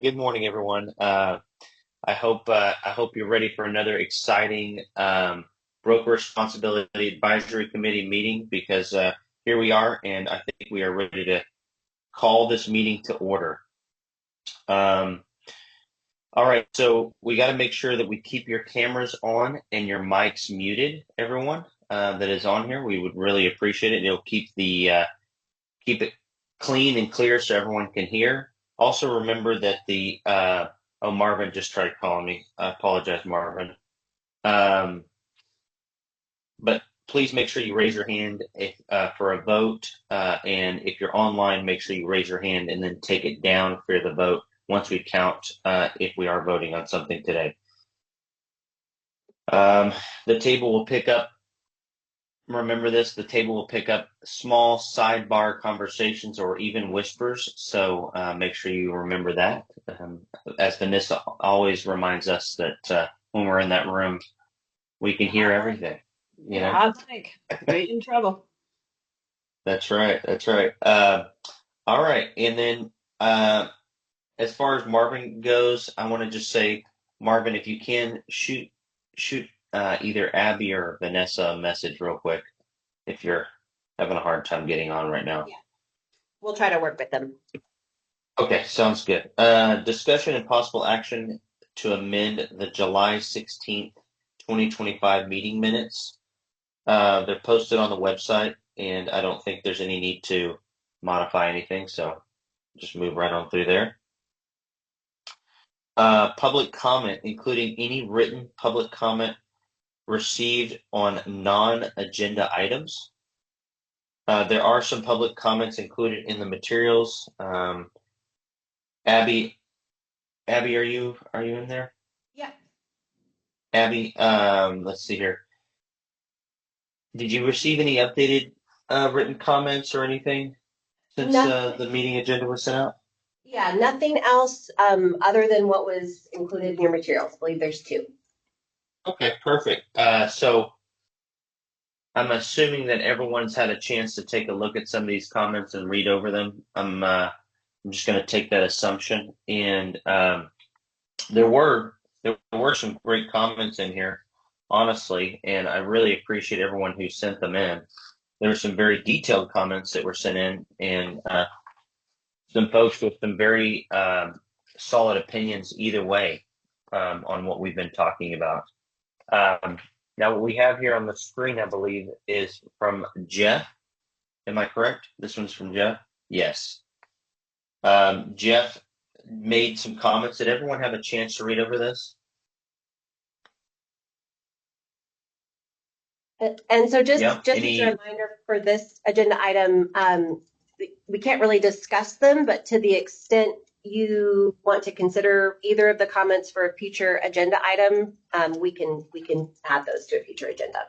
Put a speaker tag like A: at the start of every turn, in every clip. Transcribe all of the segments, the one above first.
A: Good morning, everyone. I hope you're ready for another exciting broker responsibility advisory committee meeting because here we are, and I think we are ready to call this meeting to order. Um, all right, so we got to make sure that we keep your cameras on and your mics muted, everyone that is on here. We would really appreciate it. It'll keep it clean and clear so everyone can hear. Also, remember that oh, Marvin just tried calling me. I apologize, Marvin. Um, but please make sure you raise your hand for a vote. And if you're online, make sure you raise your hand and then take it down for the vote once we count if we are voting on something today. Um, the table will pick up Remember this, the table will pick up small sidebar conversations or even whispers. So make sure you remember that. As Vanessa always reminds us that when we're in that room, we can hear everything. You know,
B: Yeah, like you're in trouble.
A: that's right. That's right. All right. And then as far as Marvin goes, I want to just say, Marvin, if you can shoot either Abby or Vanessa a message real quick if you're having a hard time getting on right now.
B: Yeah, we'll try to work with them.
A: Okay, sounds good. Discussion and possible action to amend the July 16th, 2025 meeting minutes. They're posted on the website, and I don't think there's any need to modify anything, so just move right on through there. Public comment, including any written public comment received on non-agenda items. There are some public comments included in the materials. Abby, Abby, are you in there?
B: Yeah.
A: Abby, let's see here. Did you receive any updated written comments or anything since
B: Nothing.
A: the meeting agenda was sent out?
B: Yeah, nothing else other than what was included in your materials. I believe there's two.
A: Okay, perfect. So I'm assuming that everyone's had a chance to take a look at some of these comments and read over them. I'm just going to take that assumption, and there were some great comments in here, honestly, and I really appreciate everyone who sent them in. There were some very detailed comments that were sent in, and some folks with some very solid opinions either way on what we've been talking about. Um, Now, what we have here on the screen, I believe, is from Jeff. Am I correct? This one's from Jeff? Yes. Jeff made some comments. Did everyone have a chance to read over this?
B: And so
A: Yeah.
B: just as a
A: Any?
B: reminder for this agenda item, we can't really discuss them, but to the extent you want to consider either of the comments for a future agenda item, we can add those to a future agenda.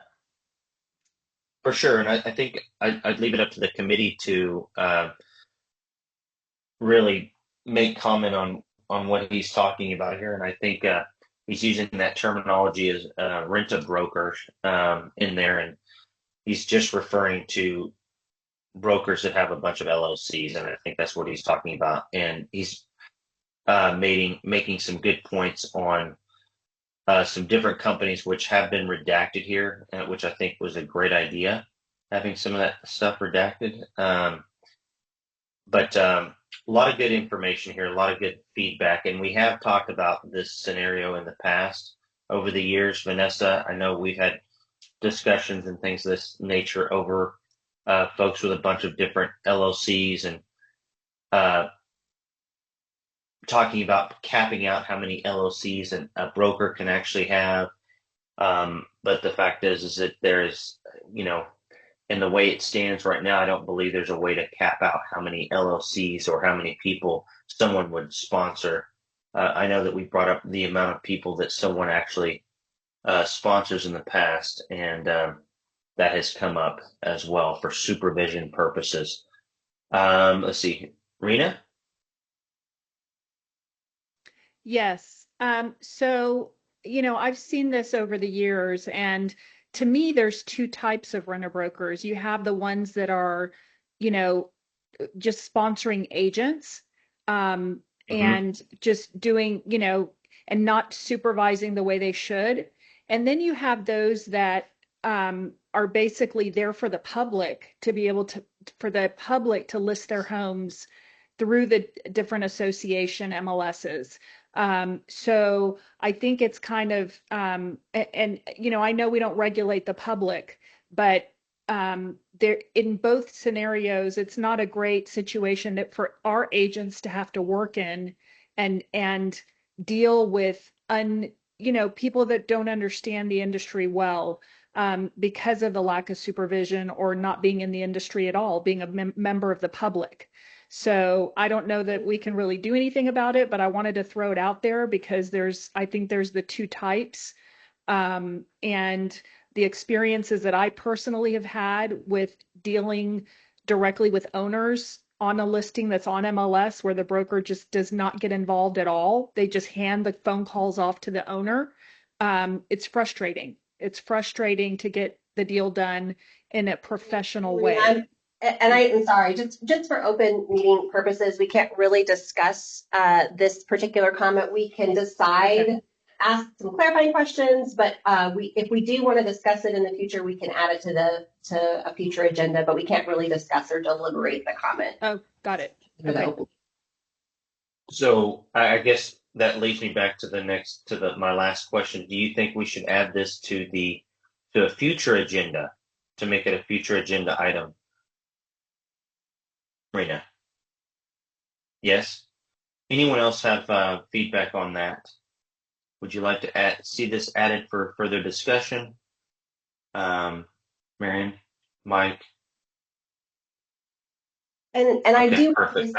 A: For sure. And I think I'd leave it up to the committee to really make comment on what he's talking about here. And I think he's using that terminology as rent a broker in there, and he's just referring to brokers that have a bunch of LLCs, and I think that's what he's talking about. And he's making some good points on some different companies which have been redacted here, which I think was a great idea, having some of that stuff redacted. But a lot of good information here, a lot of good feedback, and we have talked about this scenario in the past over the years. Vanessa, I know we've had discussions and things of this nature over folks with a bunch of different LLCs and uh, talking about capping out how many LLCs a broker can actually have. But the fact is that there's, you know, in the way it stands right now, I don't believe there's a way to cap out how many LLCs or how many people someone would sponsor. I know that we brought up the amount of people that someone actually sponsors in the past, and that has come up as well for supervision purposes. Let's see, Rena.
C: Yes. I've seen this over the years, and to me, there's two types of renter brokers. You have the ones that are, you know, just sponsoring agents. and just doing, and not supervising the way they should. And then you have those that are basically there for the public to be able to, for the public to list their homes through the different association MLSs. So I think it's kind of, I know we don't regulate the public, but there in both scenarios, it's not a great situation that for our agents to have to work in and deal with people that don't understand the industry well, because of the lack of supervision or not being in the industry at all, being a member of the public. So I don't know that we can really do anything about it, but I wanted to throw it out there because I think there's the two types. And the experiences that I personally have had with dealing directly with owners on a listing that's on MLS where the broker just does not get involved at all. They just hand the phone calls off to the owner. It's frustrating. It's frustrating to get the deal done in a professional way.
B: I'm sorry, just for open meeting purposes, we can't really discuss this particular comment. We can decide, ask some clarifying questions, but if we do want to discuss it in the future, we can add it to a future agenda, but we can't really discuss or deliberate the comment.
C: Oh, got it. Okay.
A: So I guess that leads me back to my last question. Do you think we should add this to a future agenda, to make it a future agenda item? Rena? Yes? Anyone else have feedback on that? Would you like to see this added for further discussion? Marion? Mike?
B: And I do.
A: Perfect.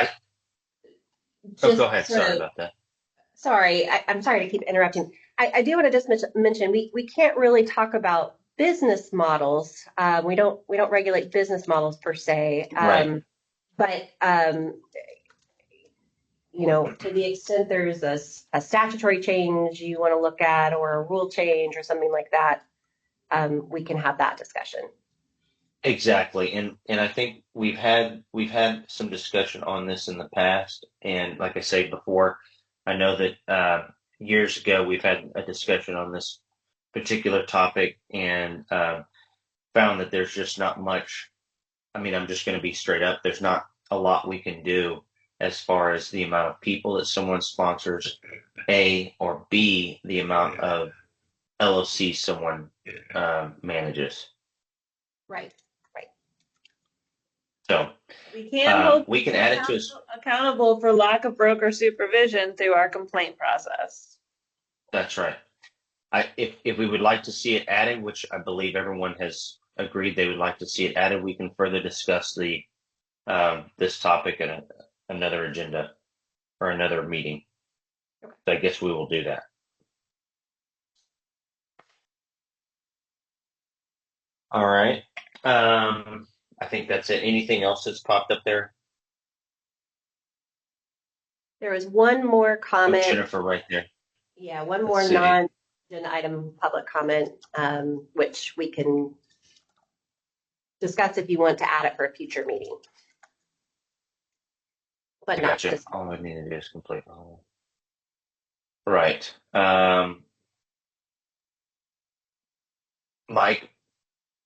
A: Go ahead. Sorry about that.
B: Sorry, I'm sorry to keep interrupting. I do want to just mention we can't really talk about business models. We don't regulate business models per se.
A: Right.
B: But to the extent there's a statutory change you want to look at, or a rule change or something like that, we can have that discussion.
A: Exactly, and I think we've had some discussion on this in the past, and like I said before, I know that years ago we've had a discussion on this particular topic and found that there's just not much. I mean, I'm just going to be straight up. There's not a lot we can do as far as the amount of people that someone sponsors, A, or B, the amount of LLC someone manages.
B: Right.
A: So
D: we can't hold
A: we can add it to us
D: accountable for lack of broker supervision through our complaint process.
A: That's right. If we would like to see it added, which I believe everyone has agreed they would like to see it added, we can further discuss this topic in another agenda or another meeting. So I guess we will do that. All right. I think that's it. Anything else that's popped up there?
B: There was one more comment.
A: Jennifer, right there.
B: Yeah, one more non-agenda item public comment, which we can discuss if you want to add it for a future meeting. But
A: Gotcha.
B: not just
A: all I need to do is complete the whole. Right. Mike,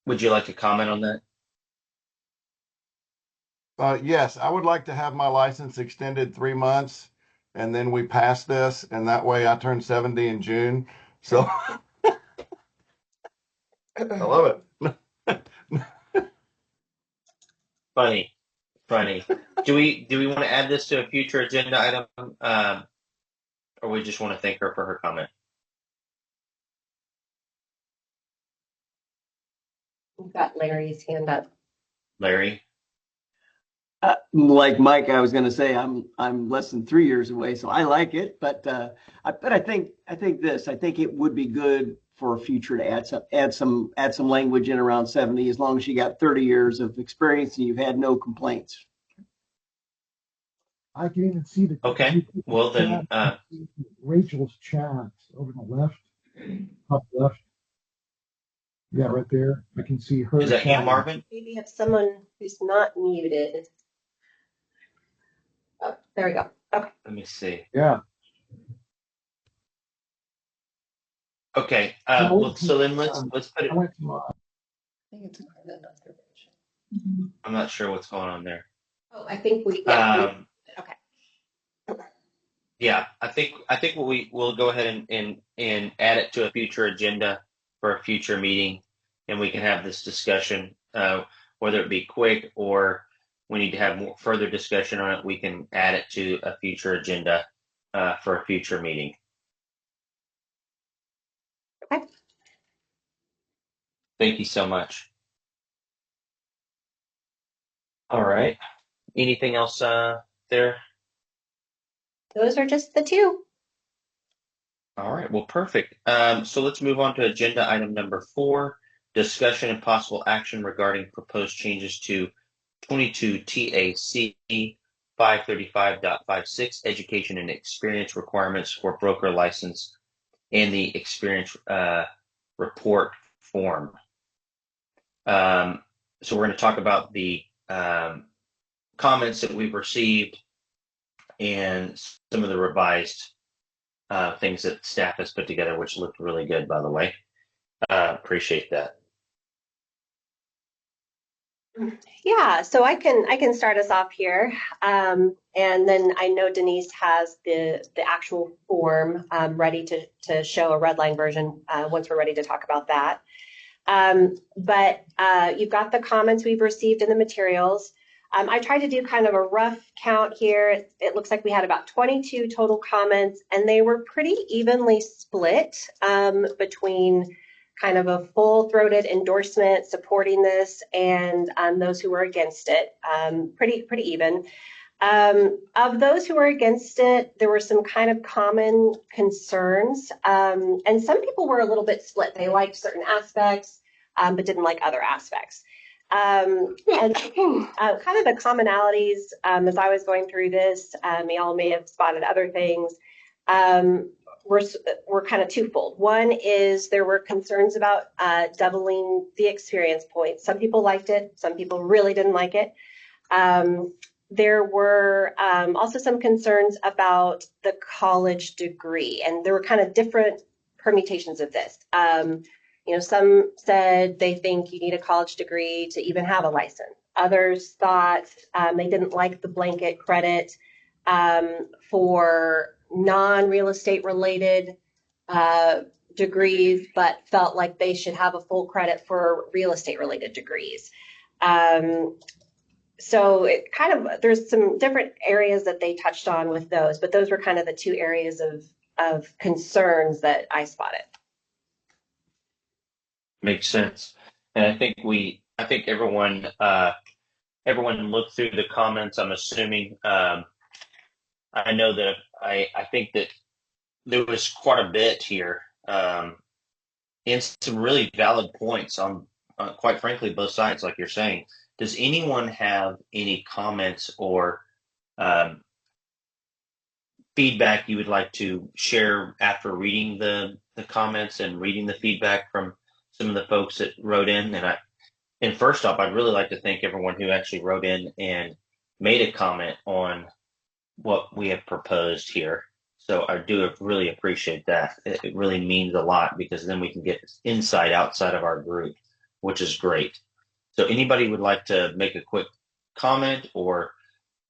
A: would you like to comment on that?
E: Yes, I would like to have my license extended 3 months, and then we pass this, and that way I turn 70 in June. So I love it.
A: Funny. Do we want to add this to a future agenda item, or we just want to thank her for her comment?
B: We've got Larry's hand up.
A: Larry.
F: Like Mike, I was going to say I'm less than 3 years away, so I like it. But I think it would be good for a future to add some language in around 70, as long as you got 30 years of experience and you've had no complaints.
G: I can even see the.
A: Okay. Well then,
G: Rachel's chat over on the left, top left. Yeah, right there. I can see her.
A: Is that you, Marvin?
B: Maybe have someone who's not muted. Oh, there we go.
A: Let me see.
G: Yeah.
A: Okay.
G: I
A: Well,
G: went to,
A: so then let's put
G: I
A: it.
G: went to my,
A: I'm not sure what's going on there.
B: Oh, I think okay.
A: Yeah, I think we'll go ahead and add it to a future agenda for a future meeting, and we can have this discussion, whether it be quick or we need to have more further discussion on it. We can add it to a future agenda for a future meeting.
B: Okay.
A: Thank you so much. All right. Anything else there?
B: Those are just the two.
A: All right, well, perfect. So let's move on to agenda item number 4, discussion and possible action regarding proposed changes to 22 TAC 535.56 education and experience requirements for broker license and the experience report form. So we're going to talk about the comments that we've received and some of the revised things that staff has put together, which looked really good, by the way. Appreciate that.
B: Yeah, so I can start us off here, and then I know Denise has the actual form ready to show a red line version once we're ready to talk about that. But you've got the comments we've received in the materials. I tried to do kind of a rough count here. It looks like we had about 22 total comments, and they were pretty evenly split between kind of a full-throated endorsement supporting this and those who were against it. Pretty even. Of those who were against it, there were some kind of common concerns, and some people were a little bit split. They liked certain aspects, but didn't like other aspects. And kind of the commonalities as I was going through this, y'all may have spotted other things, were kind of twofold. One is there were concerns about doubling the experience points. Some people liked it, some people really didn't like it. There were also some concerns about the college degree, and there were kind of different permutations of this. Some said they think you need a college degree to even have a license. Others thought they didn't like the blanket credit for non-real estate related degrees, but felt like they should have a full credit for real estate related degrees. So it kind of, there's some different areas that they touched on with those, but those were kind of the two areas of concerns that I spotted.
A: Makes sense. And I think everyone looked through the comments. I'm assuming. I know that I think that there was quite a bit here, and some really valid points on, quite frankly, both sides, like you're saying. Does anyone have any comments or um, feedback you would like to share after reading the comments and reading the feedback from some of the folks that wrote in? And first off, I'd really like to thank everyone who actually wrote in and made a comment on what we have proposed here. So I do really appreciate that. It really means a lot because then we can get insight outside of our group, which is great. So anybody would like to make a quick comment or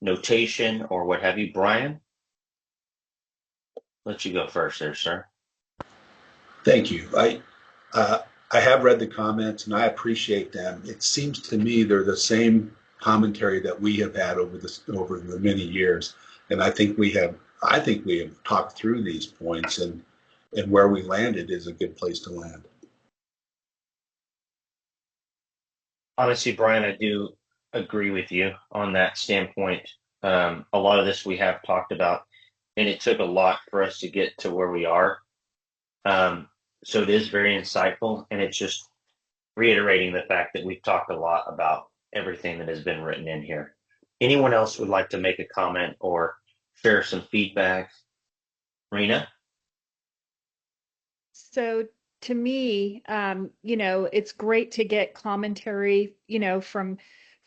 A: notation or what have you? Brian, let you go first there, sir.
H: Thank you. I have read the comments and I appreciate them. It seems to me they're the same commentary that we have had over the many years, and I think we have talked through these points, and where we landed is a good place to land.
A: Honestly, Brian, I do agree with you on that standpoint. A lot of this we have talked about, and it took a lot for us to get to where we are. Um, so it is very insightful, and it's just reiterating the fact that we've talked a lot about everything that has been written in here. Anyone else would like to make a comment or share some feedback? Rena?
C: So to me, it's great to get commentary, from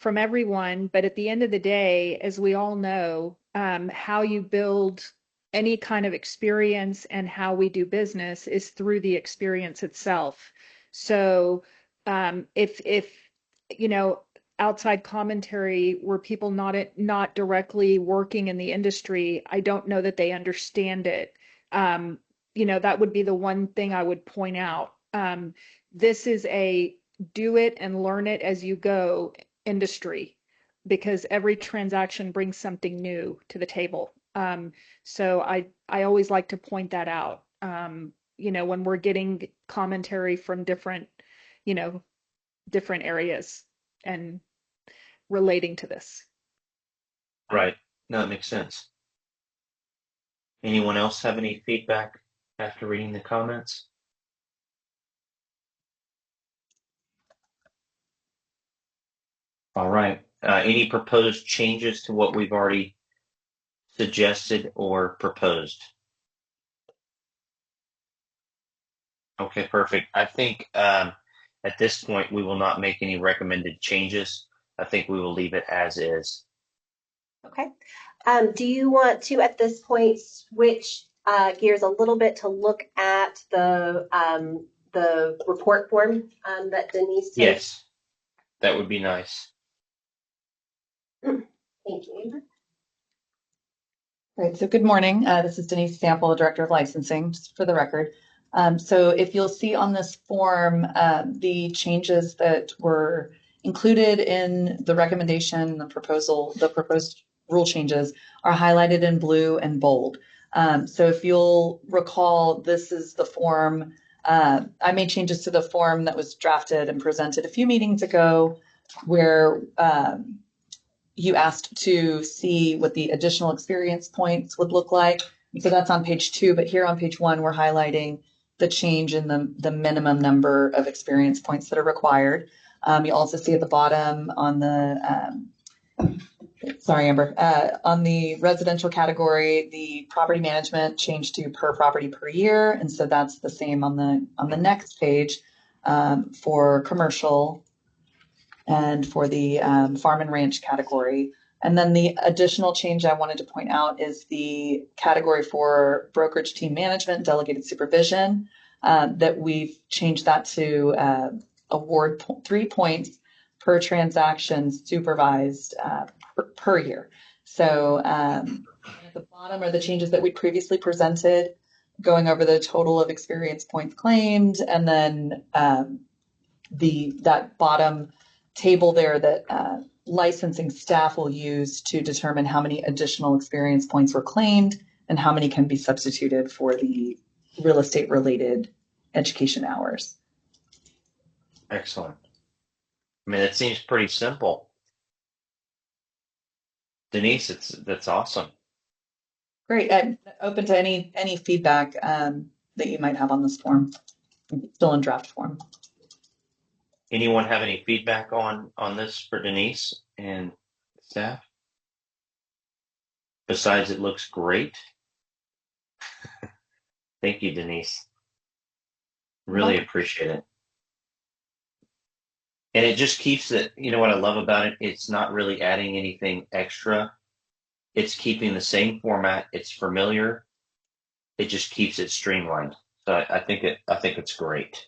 C: everyone. But at the end of the day, as we all know, how you build any kind of experience and how we do business is through the experience itself. So if you know, outside commentary where people not directly working in the industry, I don't know that they understand it. You know, that would be the one thing I would point out. This is a do it and learn it as you go industry because every transaction brings something new to the table. So I always like to point that out. You know, when we're getting commentary from different, you know, different areas and relating to this.
A: Right. No, that makes sense. Anyone else have any feedback after reading the comments? All right. Any proposed changes to what we've already suggested or proposed? Okay, perfect. I think at this point we will not make any recommended changes. I think we will leave it as is.
B: Okay. Do you want to, at this point, switch gears a little bit to look at the report form that Denise sent?
A: Yes, that would be nice.
B: Thank you.
I: Great. So good morning. This is Denise Sample, Director of Licensing, just for the record. So if you'll see on this form, the changes that were included in the recommendation, the proposed rule changes are highlighted in blue and bold. So if you'll recall, this is the form. I made changes to the form that was drafted and presented a few meetings ago where you asked to see what the additional experience points would look like. And so that's on page 2, but here on page 1, we're highlighting the change in the minimum number of experience points that are required. You also see at the bottom on the, sorry, Amber, on the residential category, the property management changed to per property per year. And so that's the same on the next page for commercial and for the farm and ranch category. And then the additional change I wanted to point out is the category for brokerage team management, delegated supervision, that we've changed that to award 3 points per transaction supervised per year. So at the bottom are the changes that we previously presented, going over the total of experience points claimed, and then that bottom table there that licensing staff will use to determine how many additional experience points were claimed and how many can be substituted for the real estate related education hours.
A: Excellent. I mean, it seems pretty simple. Denise, that's awesome.
I: Great. I'm open to any feedback that you might have on this form. It's still in draft form.
A: Anyone have any feedback on this for Denise and staff? Besides, it looks great. Thank you, Denise. Really appreciate it. And it just keeps it, you know what I love about it? It's not really adding anything extra. It's keeping the same format. It's familiar. It just keeps it streamlined. So I think it's great.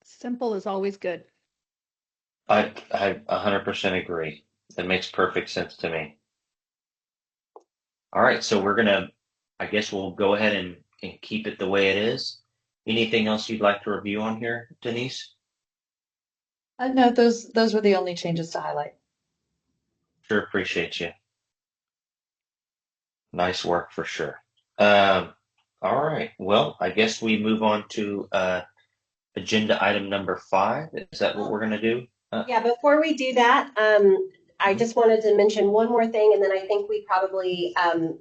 C: Simple is always good.
A: I 100% agree. That makes perfect sense to me. All right, so I guess we'll go ahead and keep it the way it is. Anything else you'd like to review on here, Denise?
I: No, those were the only changes to highlight.
A: Sure, appreciate you. Nice work for sure. All right, well, I guess we move on to agenda item number 5. Is that what we're going to do?
B: Yeah, before we do that, I just wanted to mention one more thing, and then I think we probably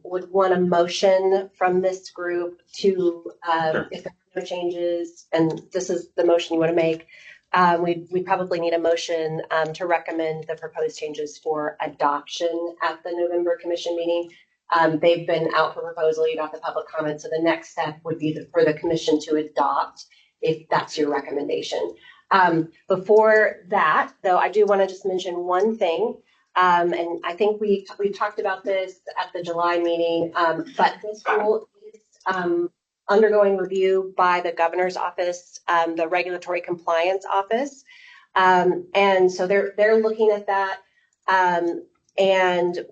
B: would want a motion from this group to,
A: Sure.
B: if there are no changes, and this is the motion you want to make, we probably need a motion to recommend the proposed changes for adoption at the November commission meeting. They've been out for proposal, you got the public comment, so the next step would be for the commission to adopt if that's your recommendation. Before that, though, I do want to just mention one thing. And I think we talked about this at the July meeting, but this rule is undergoing review by the governor's office, the regulatory compliance office. And so they're looking at that. And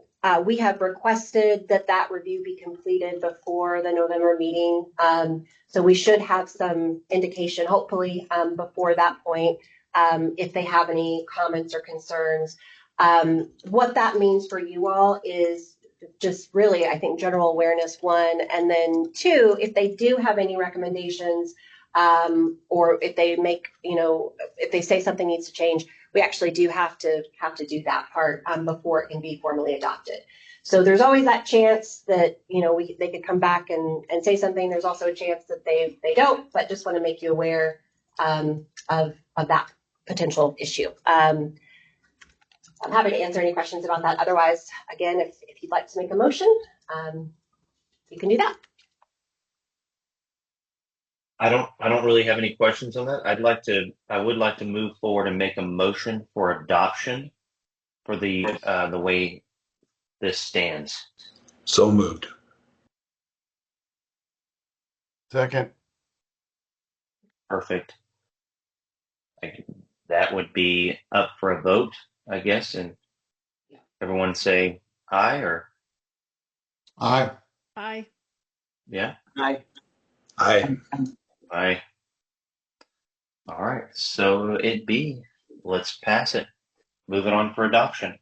B: we have requested that review be completed before the November meeting. So we should have some indication, hopefully, before that point, if they have any comments or concerns. What that means for you all is just really, I think, general awareness, one, and then two, if they do have any recommendations, or if they make, if they say something needs to change, we actually do have to do that part before it can be formally adopted. So there's always that chance that they could come back and say something. There's also a chance that they don't, but just want to make you aware of that potential issue. I'm happy to answer any questions about that. Otherwise, again, if you'd like to make a motion, you can do that.
A: I don't really have any questions on that. I would like to move forward and make a motion for adoption for the way this stands.
H: So moved.
E: Second.
A: Perfect. That would be up for a vote, I guess, and everyone say aye or
G: Aye.
C: Aye.
A: yeah.
F: Aye.
H: Aye.
A: Aye. All right, so it be. Let's pass it. Moving on for adoption.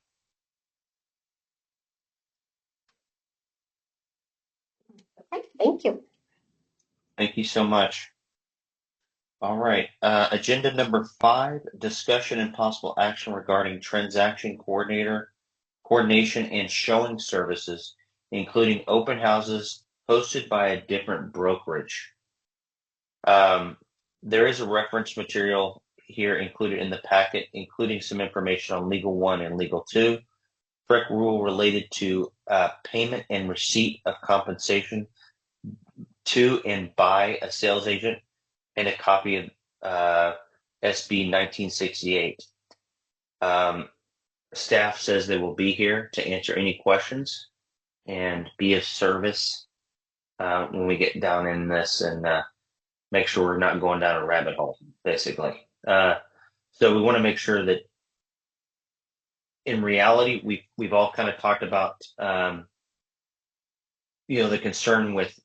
B: Okay, thank you.
A: Thank you so much. All right, agenda number 5, discussion and possible action regarding transaction coordination and showing services, including open houses hosted by a different brokerage. There is a reference material here included in the packet, including some information on Legal 1 and Legal 2, BRAC rule related to payment and receipt of compensation to and by a sales agent, and a copy of SB 1968. Staff says they will be here to answer any questions and be of service when we get down in this and make sure we're not going down a rabbit hole, basically. So we want to make sure that in reality, we've all kind of talked about, the concern with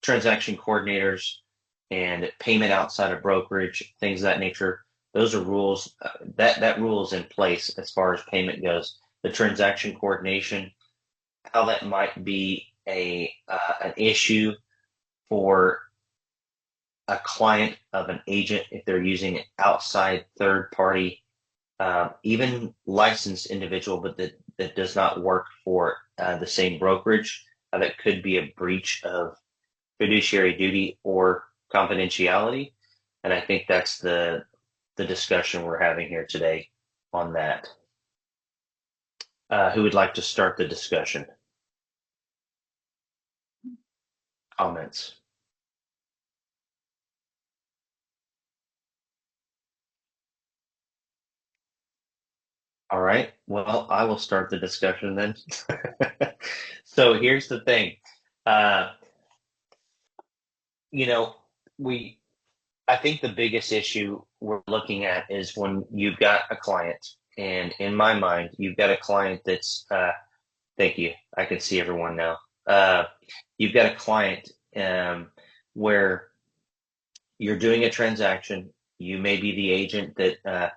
A: transaction coordinators and payment outside of brokerage, things of that nature. Those are rules that rule is in place as far as payment goes. The transaction coordination, how that might be an issue for a client of an agent if they're using an outside third party, even licensed individual, but that does not work for the same brokerage. That could be a breach of fiduciary duty or confidentiality, and I think that's the discussion we're having here today on that. Who would like to start the discussion? Comments? All right. Well, I will start the discussion then. So here's the thing. I think the biggest issue we're looking at is when you've got a client, and in my mind, you've got a client that's, thank you. I can see everyone now. You've got a client where you're doing a transaction. You may be the agent that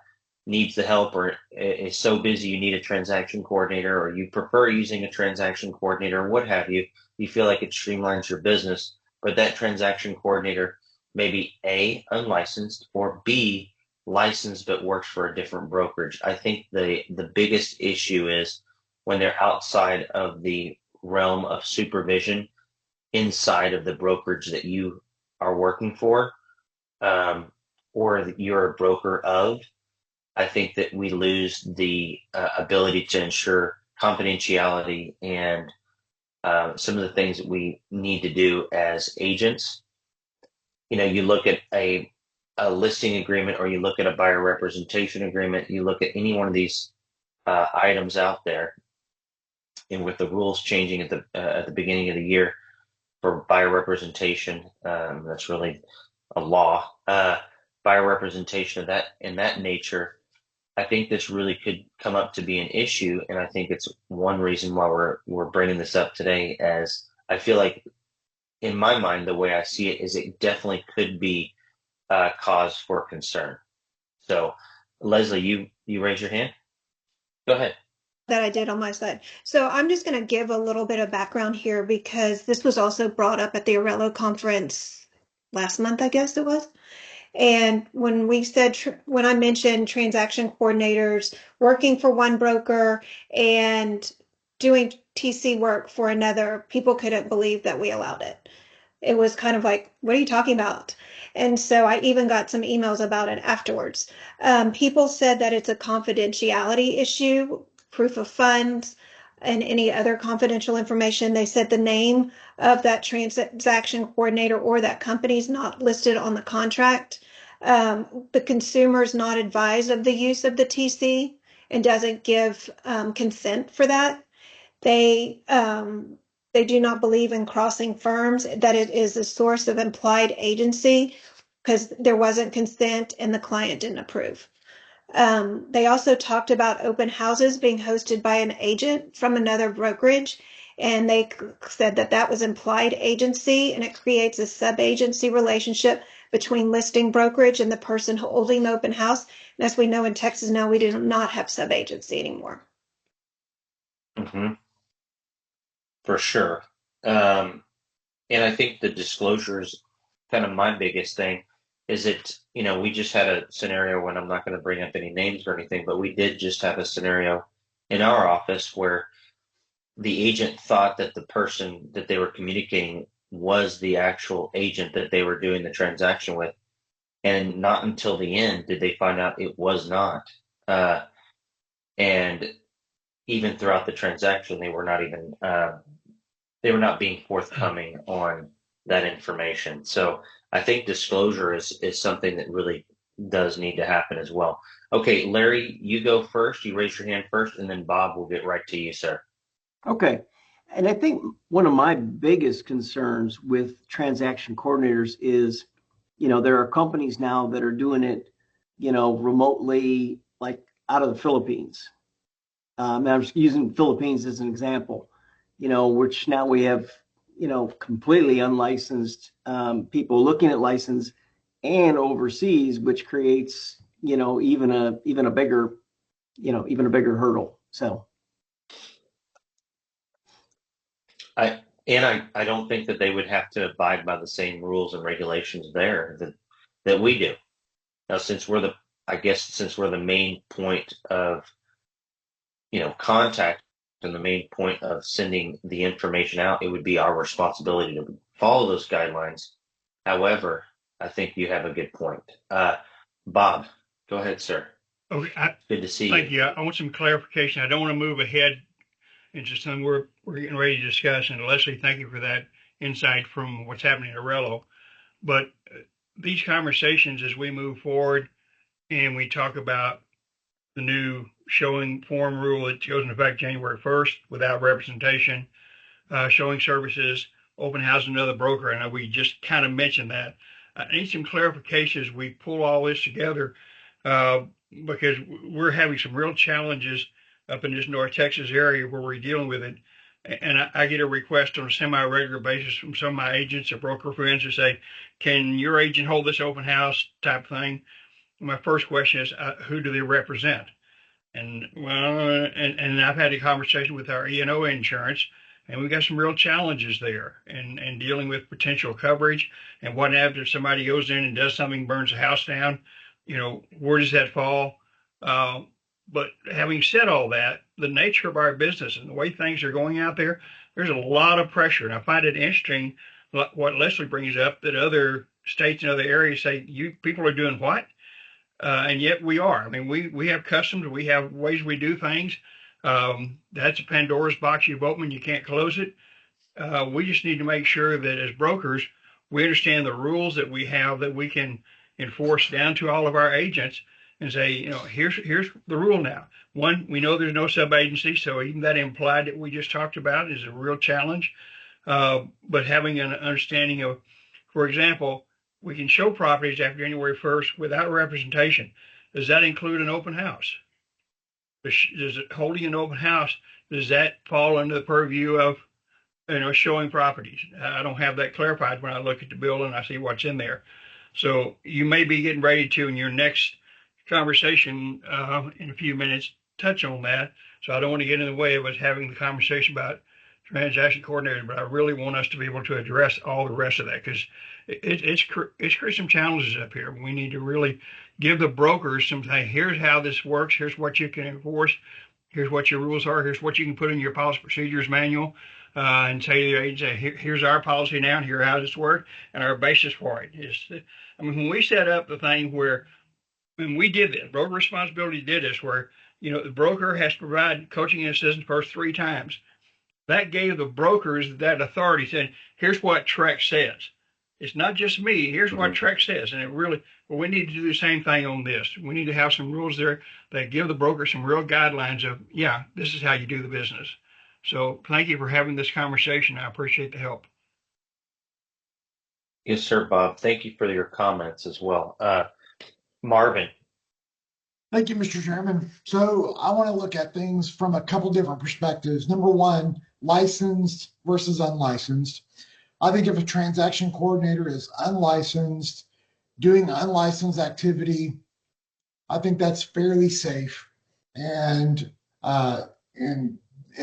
A: needs the help or is so busy you need a transaction coordinator, or you prefer using a transaction coordinator, or what have you. You feel like it streamlines your business, but that transaction coordinator may be A, unlicensed, or B, licensed but works for a different brokerage. I think the biggest issue is when they're outside of the realm of supervision inside of the brokerage that you are working for, or that you're a broker of. I think that we lose the ability to ensure confidentiality and some of the things that we need to do as agents. You look at a a listing agreement, or you look at a buyer representation agreement, you look at any one of these items out there, and with the rules changing at the beginning of the year for buyer representation, that's really a law. Buyer representation of that in that nature, I think this really could come up to be an issue, and I think it's one reason why we're bringing this up today. As I feel like, in my mind, the way I see it is, it definitely could be cause for concern. So, Leslie, you raise your hand. Go ahead.
J: That I did on my side. So I'm just going to give a little bit of background here because this was also brought up at the Arello conference last month, I guess it was. And when we said, when I mentioned transaction coordinators working for one broker and doing TC work for another, people couldn't believe that we allowed it. It was kind of like, what are you talking about? And so I even got some emails about it afterwards. People said that it's a confidentiality issue, proof of funds, and any other confidential information. They said the name of that transaction coordinator or that company is not listed on the contract. The consumer is not advised of the use of the TC and doesn't give consent for that. They do not believe in crossing firms, that it is a source of implied agency because there wasn't consent and the client didn't approve. They also talked about open houses being hosted by an agent from another brokerage, and they said that that was implied agency, and it creates a sub-agency relationship between listing brokerage and the person holding the open house. And as we know in Texas now, we do not have sub-agency anymore.
A: Mm-hmm. For sure. And I think the disclosure is kind of my biggest thing. Is it, we just had a scenario, when I'm not going to bring up any names or anything, but we did just have a scenario in our office where the agent thought that the person that they were communicating was the actual agent that they were doing the transaction with. And not until the end did they find out it was not. And even throughout the transaction, they were not being forthcoming on that information. So I think disclosure is something that really does need to happen as well. Okay, Larry, you go first. You raise your hand first, and then Bob will get right to you, sir.
F: Okay. And I think one of my biggest concerns with transaction coordinators is, there are companies now that are doing it, remotely, like out of the Philippines. And I'm just using Philippines as an example, which now we have, completely unlicensed people looking at license and overseas, which creates, even a bigger hurdle. So.
A: I don't think that they would have to abide by the same rules and regulations there that we do. Now, since we're the main point of, contact and the main point of sending the information out, it would be our responsibility to follow those guidelines. However, I think you have a good point. Bob, go ahead, sir.
K: Okay,
A: good to see you.
K: Thank you. I want some clarification. I don't want to move ahead into something we're getting ready to discuss. And Leslie, thank you for that insight from what's happening at Arello. But these conversations, as we move forward and we talk about the new showing form rule that goes into effect January 1st without representation, showing services, open house, another broker. I know we just kind of mentioned that. I need some clarification as we pull all this together because we're having some real challenges up in this North Texas area where we're dealing with it. And I get a request on a semi-regular basis from some of my agents or broker friends to say, can your agent hold this open house type thing? My first question is, who do they represent? And and I've had a conversation with our E&O insurance, and we've got some real challenges there and dealing with potential coverage and what happens if somebody goes in and does something, burns the house down, where does that fall? But having said all that, the nature of our business and the way things are going out there, there's a lot of pressure. And I find it interesting what Leslie brings up, that other states and other areas say, you people are doing what? And yet we are. I mean, we have customs, we have ways we do things. That's a Pandora's box you've opened, you can't close it. We just need to make sure that as brokers, we understand the rules that we have, that we can enforce down to all of our agents and say, here's the rule now. One, we know there's no sub-agency, so even that implied that we just talked about is a real challenge. But having an understanding of, for example, we can show properties after January 1st without representation. Does that include an open house? Does it holding an open house, does that fall under the purview of showing properties? I don't have that clarified when I look at the bill and I see what's in there. So you may be getting ready to, in your next conversation in a few minutes, touch on that. So I don't want to get in the way of us having the conversation about transaction coordinators, but I really want us to be able to address all the rest of that, because it's created some challenges up here. We need to really give the brokers some, hey, here's how this works. Here's what you can enforce. Here's what your rules are. Here's what you can put in your policy procedures manual. And say to the agent, here's our policy now, and here's how this works, and our basis for it is. When we set up the thing where, when we did this, broker responsibility did this, where the broker has to provide coaching and assistance first 3 times. That gave the brokers that authority, saying, here's what TREC says. It's not just me. Here's what TREC says, and we need to do the same thing on this. We need to have some rules there that give the broker some real guidelines of, this is how you do the business. So thank you for having this conversation. I appreciate the help.
A: Yes, sir, Bob. Thank you for your comments as well. Marvin.
G: Thank you, Mr. Chairman. So I want to look at things from a couple different perspectives. Number one, licensed versus unlicensed. I think if a transaction coordinator is unlicensed, doing unlicensed activity, I think that's fairly safe. And in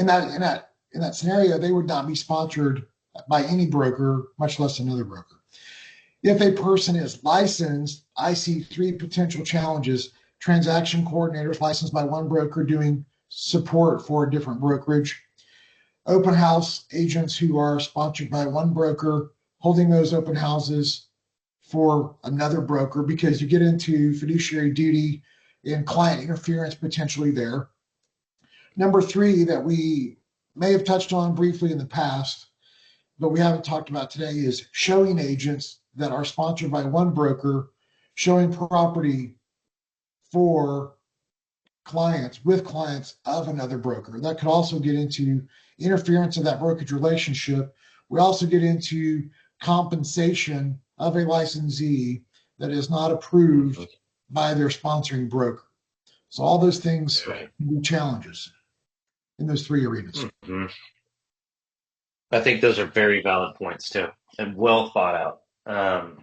G: that scenario, they would not be sponsored by any broker, much less another broker. If a person is licensed, I see 3 potential challenges. Transaction coordinators licensed by one broker doing support for a different brokerage. Open house agents who are sponsored by one broker holding those open houses for another broker, because you get into fiduciary duty and client interference potentially there. Number 3 that we may have touched on briefly in the past, but we haven't talked about today, is showing agents that are sponsored by one broker showing property for clients, with clients of another broker. That could also get into interference of that brokerage relationship. We also get into compensation of a licensee that is not approved by their sponsoring broker. So all those things can be challenges in those 3 arenas.
A: Mm-hmm. I think those are very valid points too, and well thought out.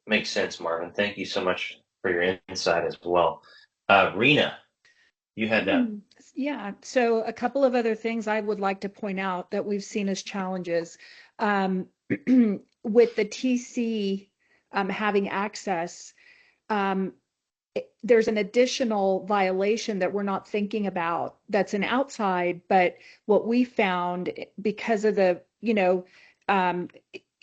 A: Makes sense, Marvin. Thank you so much for your insight as well. Rena, you had that.
C: Yeah. So a couple of other things I would like to point out that we've seen as challenges with the TC having access. There's an additional violation that we're not thinking about that's an outside, but what we found, because of the,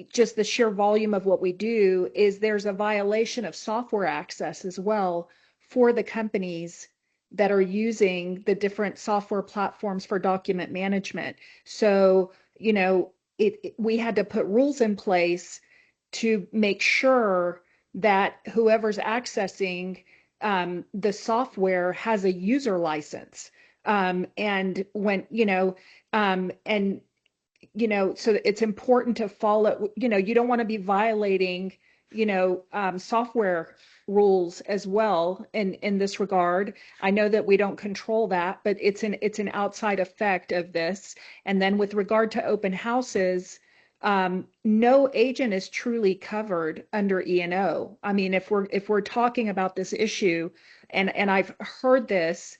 C: just the sheer volume of what we do, is there's a violation of software access as well for the companies that are using the different software platforms for document management. So, we had to put rules in place to make sure that whoever's accessing the software has a user license. And when, so it's important to follow, you don't want to be violating, software rules as well in this regard. I know that we don't control that, but it's an outside effect of this. And then with regard to open houses, no agent is truly covered under E&O. I mean, if we're talking about this issue, and I've heard this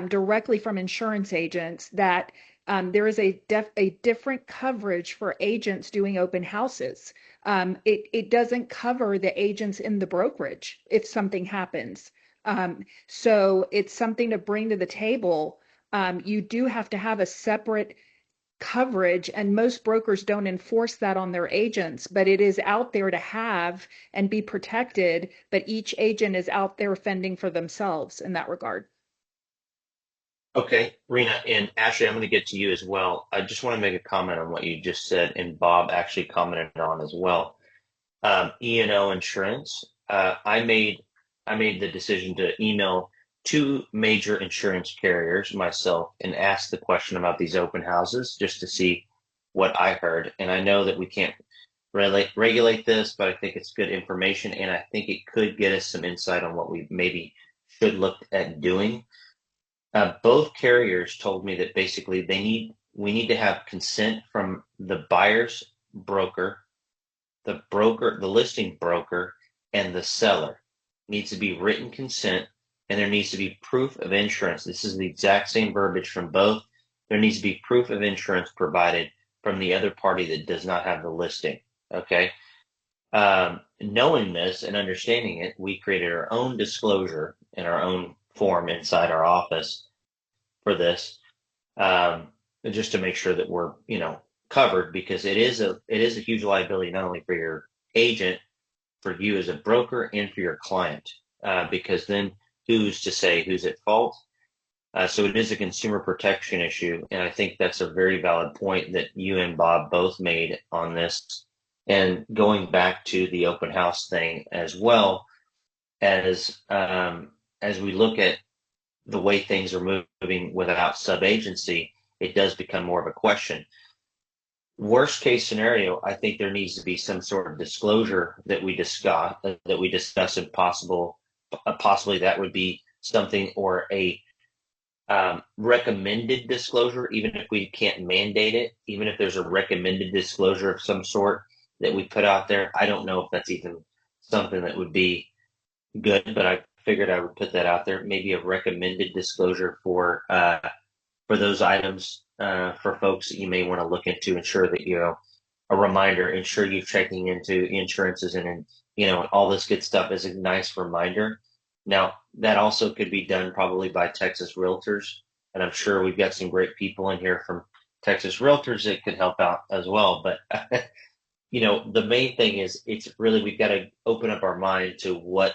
C: directly from insurance agents, that there is a different coverage for agents doing open houses. It doesn't cover the agents in the brokerage if something happens. So it's something to bring to the table. You do have to have a separate coverage, and most brokers don't enforce that on their agents, but it is out there to have and be protected, but each agent is out there fending for themselves in that regard.
A: Okay, Rena and Ashley, I'm going to get to you as well. I just want to make a comment on what you just said, and Bob actually commented on as well. E&O insurance, I made the decision to email two major insurance carriers myself and ask the question about these open houses just to see what I heard. And I know that we can't regulate this, but I think it's good information, and I think it could get us some insight on what we maybe should look at doing. Both carriers told me that basically we need to have consent from the buyer's broker, the listing broker, and the seller. Needs to be written consent, and there needs to be proof of insurance. This is the exact same verbiage from both. There needs to be proof of insurance provided from the other party that does not have the listing. Okay. Knowing this and understanding it, we created our own disclosure in our own form inside our office for this, um, just to make sure that we're, covered, because it is a huge liability, not only for your agent, for you as a broker, and for your client, because then who's to say who's at fault? So it is a consumer protection issue, and I think that's a very valid point that you and Bob both made on this. And going back to the open house thing as well, as we look at the way things are moving without sub-agency, it does become more of a question. Worst case scenario, I think there needs to be some sort of disclosure that we discuss, and possibly that would be something, or a recommended disclosure, even if we can't mandate it, even if there's a recommended disclosure of some sort that we put out there. I don't know if that's even something that would be good, but I figured I would put that out there. Maybe a recommended disclosure for those items, for folks that you may want to look into, ensure that, a reminder, ensure you're checking into insurances, and all this good stuff is a nice reminder. Now, that also could be done probably by Texas Realtors, and I'm sure we've got some great people in here from Texas Realtors that could help out as well. But the main thing is, it's really, we've got to open up our mind to what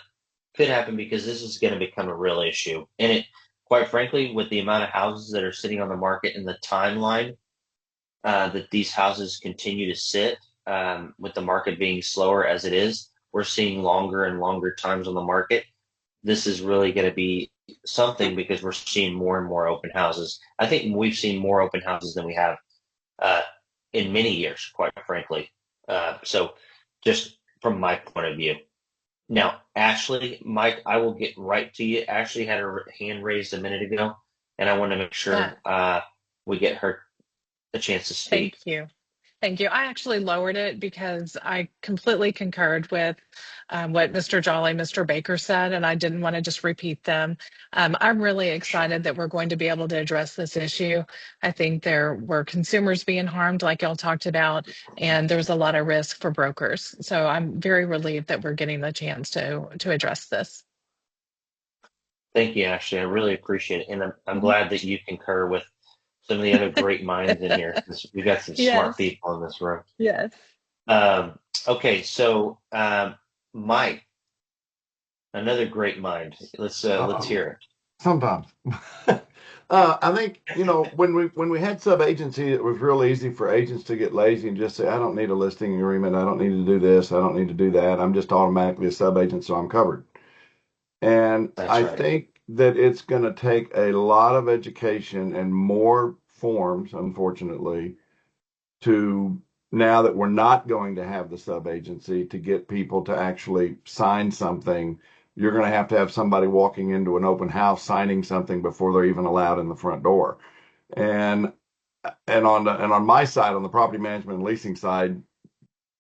A: could happen, because this is going to become a real issue. And it, quite frankly, with the amount of houses that are sitting on the market and the timeline that these houses continue to sit, with the market being slower as it is, we're seeing longer and longer times on the market. This is really going to be something, because we're seeing more and more open houses. I think we've seen more open houses than we have in many years, quite frankly. So just from my point of view. Now, Ashley, Mike, I will get right to you. Ashley had her hand raised a minute ago, and I want to make sure we get her a chance to speak.
L: Thank you. Thank you. I actually lowered it because I completely concurred with what Mr. Jolly, Mr. Baker said, and I didn't want to just repeat them. I'm really excited that we're going to be able to address this issue. I think there were consumers being harmed, like y'all talked about, and there's a lot of risk for brokers. So I'm very relieved that we're getting the chance to address this.
A: Thank you, Ashley. I really appreciate it. And I'm glad that you concur with some of the other great minds in here, because we've got some smart people in this room.
L: Yes.
A: Okay, so Mike, another great mind. Let's hear it.
E: Sometimes. I think, when we had sub-agency, it was real easy for agents to get lazy and just say, I don't need a listing agreement. I don't need to do this. I don't need to do that. I'm just automatically a sub-agent, so I'm covered. And I think that it's going to take a lot of education and more forms, unfortunately, to, now that we're not going to have the sub-agency, to get people to actually sign something. You're going to have somebody walking into an open house signing something before they're even allowed in the front door. And on my side, on the property management and leasing side,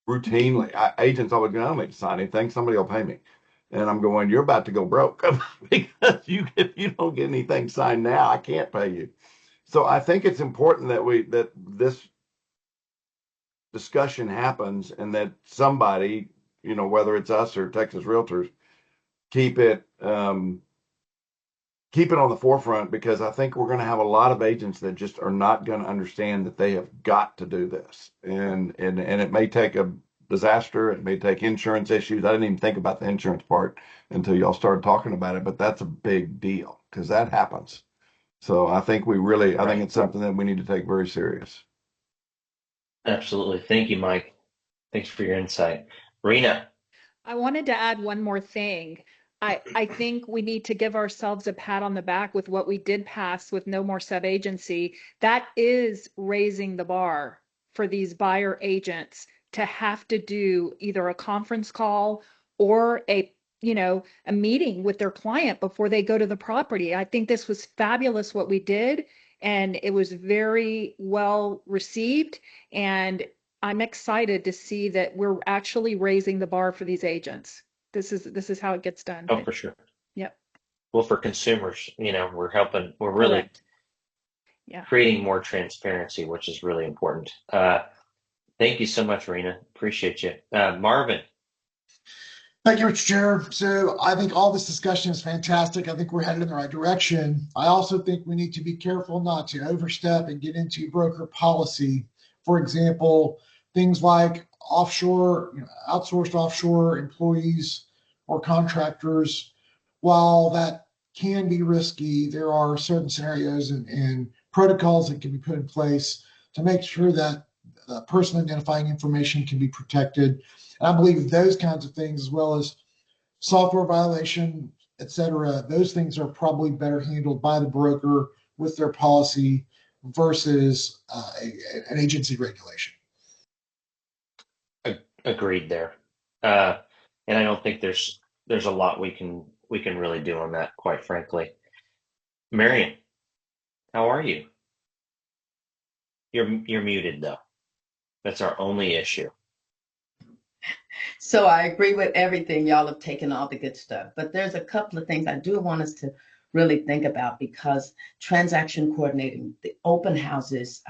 E: routinely, agents always go, I don't need to sign anything. Somebody will pay me. And I'm going, you're about to go broke because if you don't get anything signed now, I can't pay you. So I think it's important that this discussion happens, and that somebody, whether it's us or Texas Realtors, keep it on the forefront, because I think we're going to have a lot of agents that just are not going to understand that they have got to do this, and it may take a disaster. It may take insurance issues. I didn't even think about the insurance part until y'all started talking about it, but that's a big deal, because that happens. So I think I think it's something that we need to take very serious.
A: Absolutely. Thank you, Mike. Thanks for your insight. Rena.
C: I wanted to add one more thing. I think we need to give ourselves a pat on the back with what we did pass with no more sub-agency. That is raising the bar for these buyer agents to have to do either a conference call or a meeting with their client before they go to the property. I think this was fabulous what we did, and it was very well received. And I'm excited to see that we're actually raising the bar for these agents. This is how it gets done.
A: Oh, for sure.
C: Yep.
A: Well, for consumers, we're really
C: Correct. Yeah.
A: creating more transparency, which is really important. Thank you so much, Rena. Appreciate you. Marvin.
G: Thank you, Mr. Chair. So I think all this discussion is fantastic. I think we're headed in the right direction. I also think we need to be careful not to overstep and get into broker policy. For example, things like offshore, outsourced offshore employees or contractors. While that can be risky, there are certain scenarios and protocols that can be put in place to make sure that person identifying information can be protected. And I believe those kinds of things, as well as software violation, et cetera, those things are probably better handled by the broker with their policy versus an agency regulation.
A: Agreed there. And I don't think there's a lot we can really do on that, quite frankly. Marion, how are you? You're muted though. That's our only issue.
M: So I agree with everything. Y'all have taken all the good stuff, but there's a couple of things I do want us to really think about, because transaction coordinating, the open houses,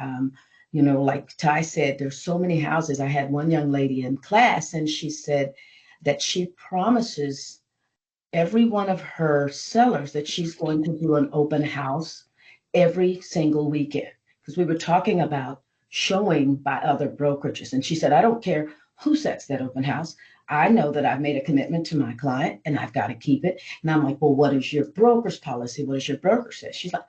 M: like Ty said, there's so many houses. I had one young lady in class, and she said that she promises every one of her sellers that she's going to do an open house every single weekend, because we were talking about showing by other brokerages. And she said, I don't care who sets that open house. I know that I've made a commitment to my client and I've got to keep it. And I'm like, well, what is your broker's policy? What does your broker say? She's like,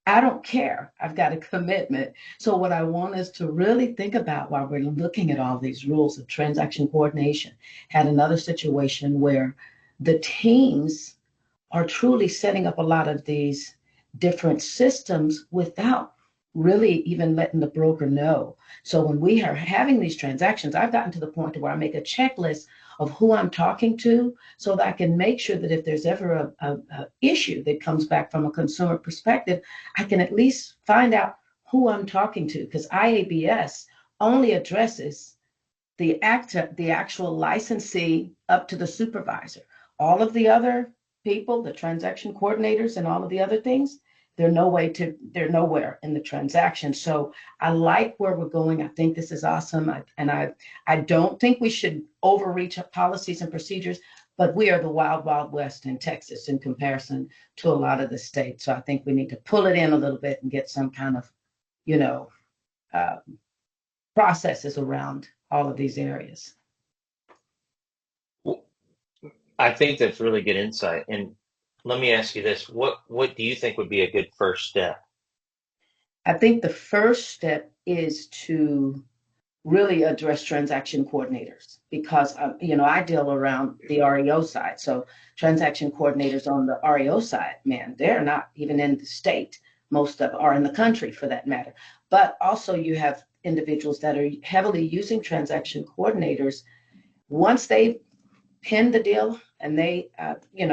M: I don't care. I've got a commitment. So what I want us to really think about while we're looking at all these rules of transaction coordination, had another situation where the teams are truly setting up a lot of these different systems without really even letting the broker know. So when we are having these transactions, I've gotten to the point to where I make a checklist of who I'm talking to, so that I can make sure that if there's ever a issue that comes back from a consumer perspective, I can at least find out who I'm talking to, because IABS only addresses the actual licensee up to the supervisor. All of the other people, the transaction coordinators and all of the other things, they're nowhere in the transaction. So I like where we're going. I think this is awesome. I don't think we should overreach policies and procedures, but we are the wild, wild west in Texas in comparison to a lot of the states. So I think we need to pull it in a little bit and get some kind of, processes around all of these areas.
A: Well, I think that's really good insight. And let me ask you this: what do you think would be a good first step?
M: I think the first step is to really address transaction coordinators, because I deal around the REO side. So transaction coordinators on the REO side, man, they're not even in the state. Most of are in the country for that matter. But also you have individuals that are heavily using transaction coordinators. Once they pin the deal and they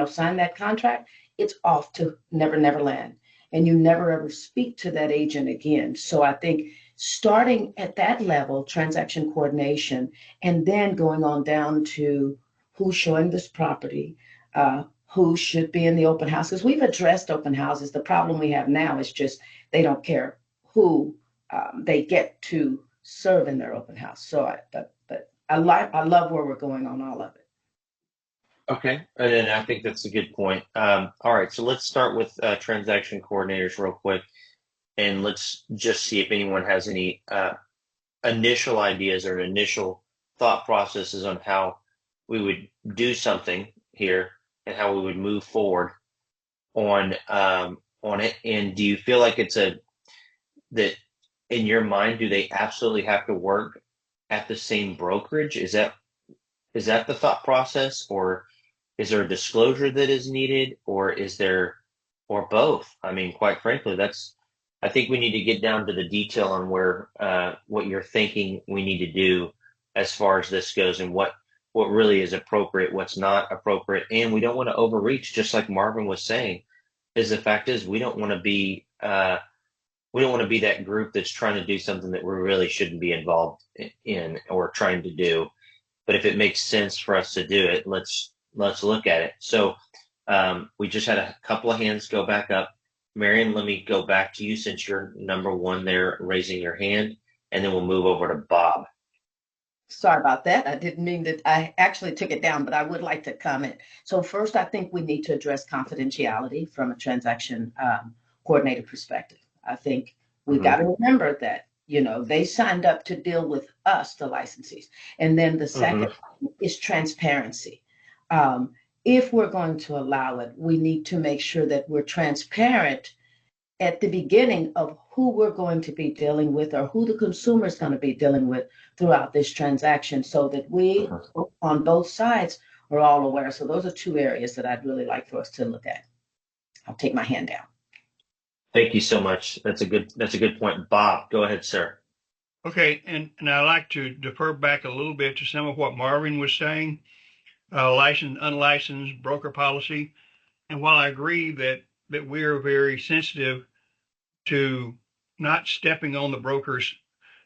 M: sign that contract, it's off to never land, and you never ever speak to that agent again. So I think starting at that level, transaction coordination, and then going on down to who's showing this property, who should be in the open house, because we've addressed open houses. The problem we have now is just they don't care who they get to serve in their open house. So I love where we're going on all of it.
A: Okay, and I think that's a good point. All right, so let's start with transaction coordinators real quick, and let's just see if anyone has any initial ideas or initial thought processes on how we would do something here and how we would move forward on it. And do you feel like that in your mind, do they absolutely have to work at the same brokerage? Is that Is that the thought process, or is there a disclosure that is needed, or is there, or both? I mean, quite frankly, I think we need to get down to the detail on where, what you're thinking we need to do as far as this goes, and what really is appropriate, what's not appropriate. And we don't want to overreach, just like Marvin was saying, is the fact is we don't want to be that group that's trying to do something that we really shouldn't be involved in or trying to do. But if it makes sense for us to do it, let's look at it. So we just had a couple of hands go back up. Marion, let me go back to you since you're number one there, raising your hand, and then we'll move over to Bob.
M: Sorry about that. I didn't mean that. I actually took it down, but I would like to comment. So first, I think we need to address confidentiality from a transaction coordinator perspective. I think we've got to remember that, they signed up to deal with us, the licensees. And then the second is transparency. If we're going to allow it, we need to make sure that we're transparent at the beginning of who we're going to be dealing with or who the consumer is going to be dealing with throughout this transaction so that we on both sides are all aware. So those are two areas that I'd really like for us to look at. I'll take my hand down.
A: Thank you so much. That's a good point. Bob, go ahead, sir.
K: Okay, and I like to defer back a little bit to some of what Marvin was saying, licensed, unlicensed, broker policy. And while I agree that we are very sensitive to not stepping on the broker's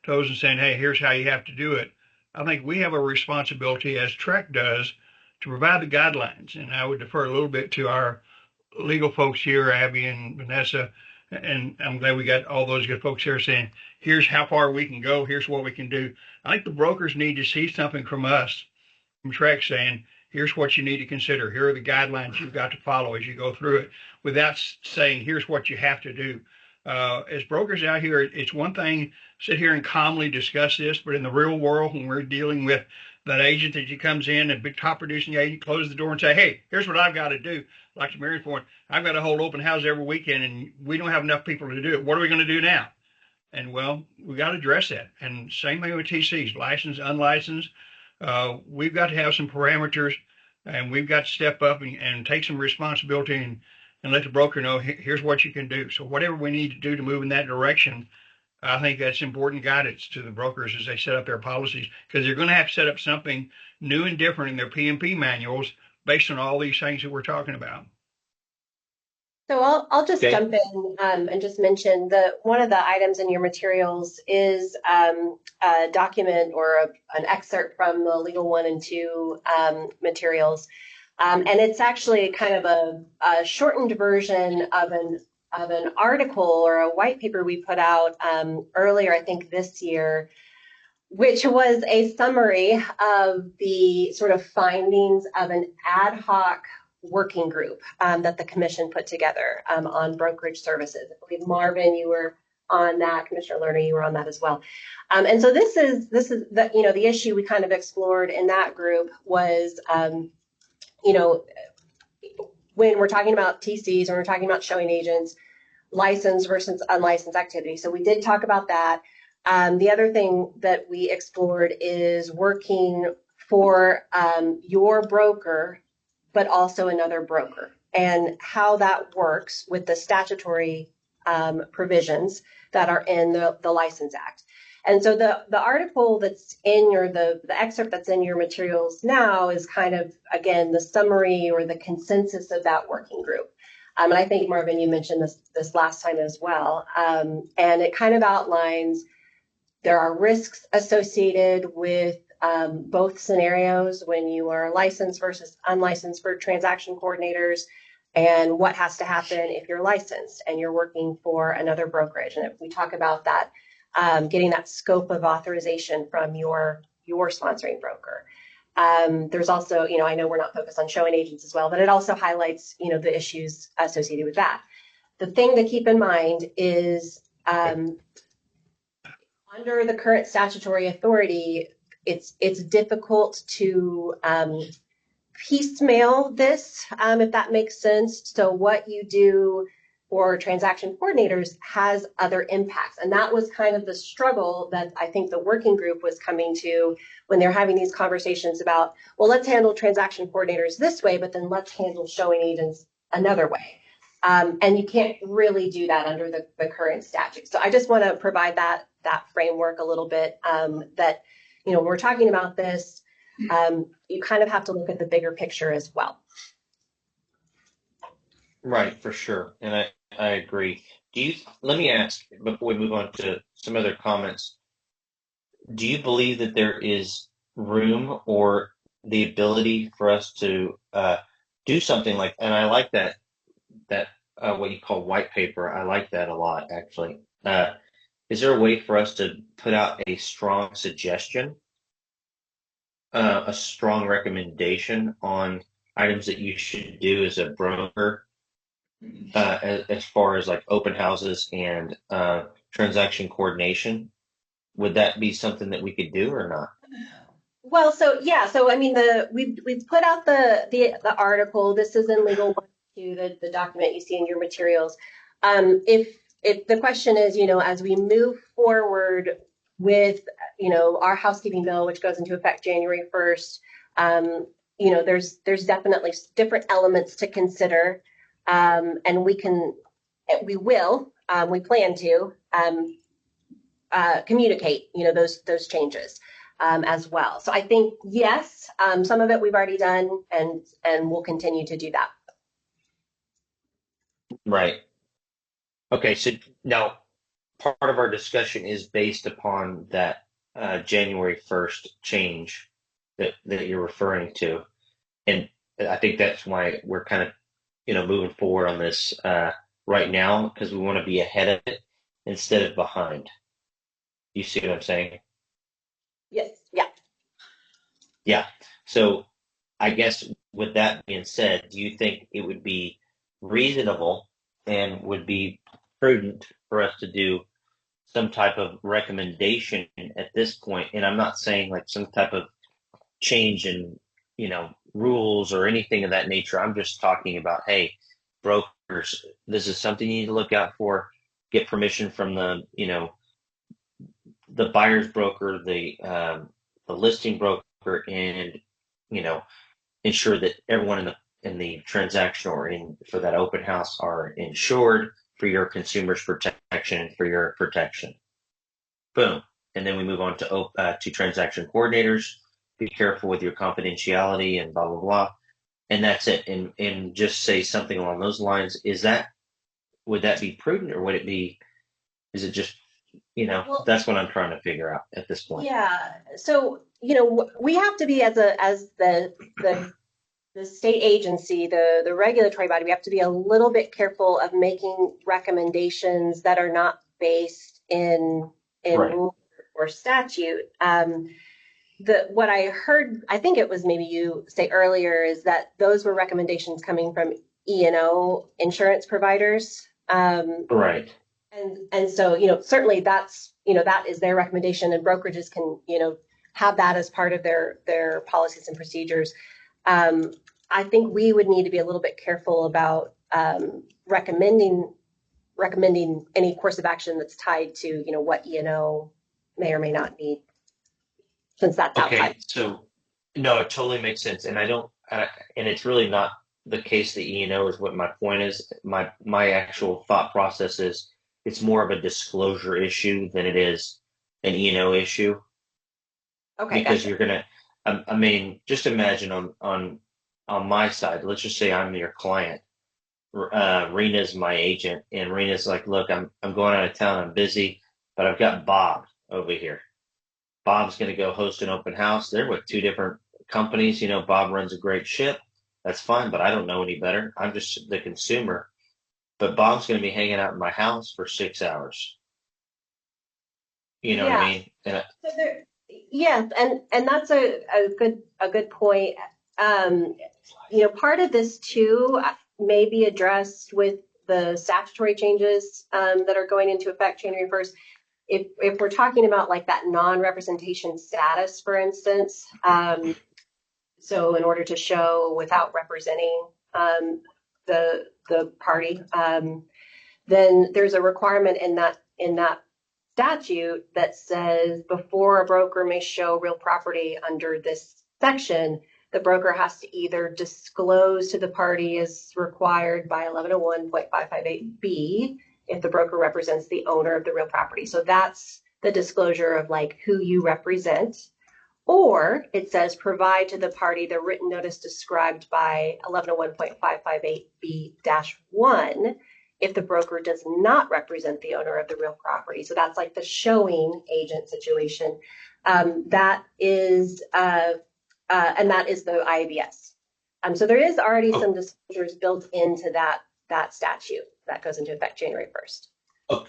K: toes and saying, hey, here's how you have to do it, I think we have a responsibility, as TREC does, to provide the guidelines. And I would defer a little bit to our legal folks here, Abby and Vanessa, and I'm glad we got all those good folks here saying, here's how far we can go, here's what we can do. I think the brokers need to see something from us, from TREC, saying, here's what you need to consider. Here are the guidelines you've got to follow as you go through it, without saying, here's what you have to do. As brokers out here, it's one thing to sit here and calmly discuss this, but in the real world, when we're dealing with that agent that comes in, a big top producing agent, closes the door and say, hey, here's what I've got to do. Like to Mary's point, I've got to hold open house every weekend and we don't have enough people to do it. What are we going to do now? And well, we got to address that. And same thing with TCs, licensed, unlicensed. We've got to have some parameters and we've got to step up and take some responsibility and let the broker know, here's what you can do. So whatever we need to do to move in that direction, I think that's important guidance to the brokers as they set up their policies, because they're going to have to set up something new and different in their P&P manuals based on all these things that we're talking about.
B: So I'll just jump in and just mention that one of the items in your materials is a document or an excerpt from the Legal 1 and 2 materials. And it's actually kind of a shortened version of an article or a white paper we put out earlier, I think this year, which was a summary of the sort of findings of an ad hoc working group that the commission put together on brokerage services. I believe Marvin, you were on that. Commissioner Lerner, you were on that as well. And so this is the issue we kind of explored in that group was, when we're talking about TCs, when we're talking about showing agents, licensed versus unlicensed activity. So we did talk about that. The other thing that we explored is working for your broker, but also another broker, and how that works with the statutory provisions that are in the License Act. And so the article that's in the excerpt that's in your materials now is kind of, again, the summary or the consensus of that working group. And I think, Marvin, you mentioned this last time as well. And it kind of outlines there are risks associated with both scenarios when you are licensed versus unlicensed for transaction coordinators, and what has to happen if you're licensed and you're working for another brokerage. And if we talk about that, getting that scope of authorization from your sponsoring broker. There's also, I know we're not focused on showing agents as well, but it also highlights, the issues associated with that. The thing to keep in mind is under the current statutory authority, it's difficult to piecemeal this, if that makes sense. So what you do for transaction coordinators has other impacts. And that was kind of the struggle that I think the working group was coming to when they're having these conversations about, well, let's handle transaction coordinators this way, but then let's handle showing agents another way. And you can't really do that under the current statute. So I just want to provide that framework a little bit, that, when we're talking about this, you kind of have to look at the bigger picture as well.
A: Right, for sure. And I agree. Let me ask before we move on to some other comments, do you believe that there is room or the ability for us to do something like, and I like that what you call white paper. I like that a lot, actually. Is there a way for us to put out a strong suggestion, a strong recommendation on items that you should do as a broker, as far as like open houses and transaction coordination? Would that be something that we could do or not?
B: Well, so yeah, so I mean, we've put out the article. This is in Legal 1, the document you see in your materials. If the question is, as we move forward with, our housekeeping bill, which goes into effect January 1st, there's definitely different elements to consider, and we plan to communicate, those changes. As well. So I think, yes, some of it we've already done, and we'll continue to do that.
A: Right. Okay. So now part of our discussion is based upon that January 1st change that you're referring to. And I think that's why we're kind of, moving forward on this right now, because we want to be ahead of it instead of behind. You see what I'm saying?
B: Yes. Yeah.
A: Yeah. So I guess with that being said, do you think it would be reasonable and would be prudent for us to do some type of recommendation at this point? And I'm not saying like some type of change in, rules or anything of that nature. I'm just talking about, hey, brokers, this is something you need to look out for. Get permission from the buyer's broker, the listing broker, and ensure that everyone in the transaction or for that open house are insured for your consumers' protection and for your protection. Boom. And then we move on to transaction coordinators. Be careful with your confidentiality and blah blah blah. And that's it. And just say something along those lines. Would that be prudent, or is it just,
B: Well,
A: that's what I'm trying to figure out at this point.
B: yeah. So, we have to be, as the state agency, the regulatory body, we have to be a little bit careful of making recommendations that are not based in
A: Right.
B: rule or statute. What I heard, I think it was maybe you say earlier, is that those were recommendations coming from E&O insurance providers.
A: Right.
B: And so, certainly that's, that is their recommendation, and brokerages can, have that as part of their policies and procedures. I think we would need to be a little bit careful about recommending any course of action that's tied to, what E&O may or may not need, since that's
A: Okay.
B: outside.
A: So no, it totally makes sense. And and it's really not the case that E&O is what my point is. My actual thought process is it's more of a disclosure issue than it is an E&O issue.
B: Okay,
A: Because
B: gotcha.
A: you're gonna, I mean, just imagine on my side. Let's just say I'm your client. Rena's my agent, and Rena's like, look, I'm going out of town. I'm busy, but I've got Bob over here. Bob's going to go host an open house. They're with two different companies. Bob runs a great ship. That's fine, but I don't know any better. I'm just the consumer. But Bob's going to be hanging out in my house for 6 hours. You know what I
B: Yeah.
A: mean? And
B: So yes, and that's a good point. Part of this too may be addressed with the statutory changes that are going into effect January 1st. If we're talking about like that non-representation status, for instance, so in order to show without representing the party, then there's a requirement in that statute that says before a broker may show real property under this section, the broker has to either disclose to the party as required by 1101.558B if the broker represents the owner of the real property. So that's the disclosure of like who you represent. Or it says provide to the party the written notice described by 1101.558B-1 if the broker does not represent the owner of the real property. So that's like the showing agent situation. That is the IABS. So there is already some disclosures built into that statute that goes into effect January 1st.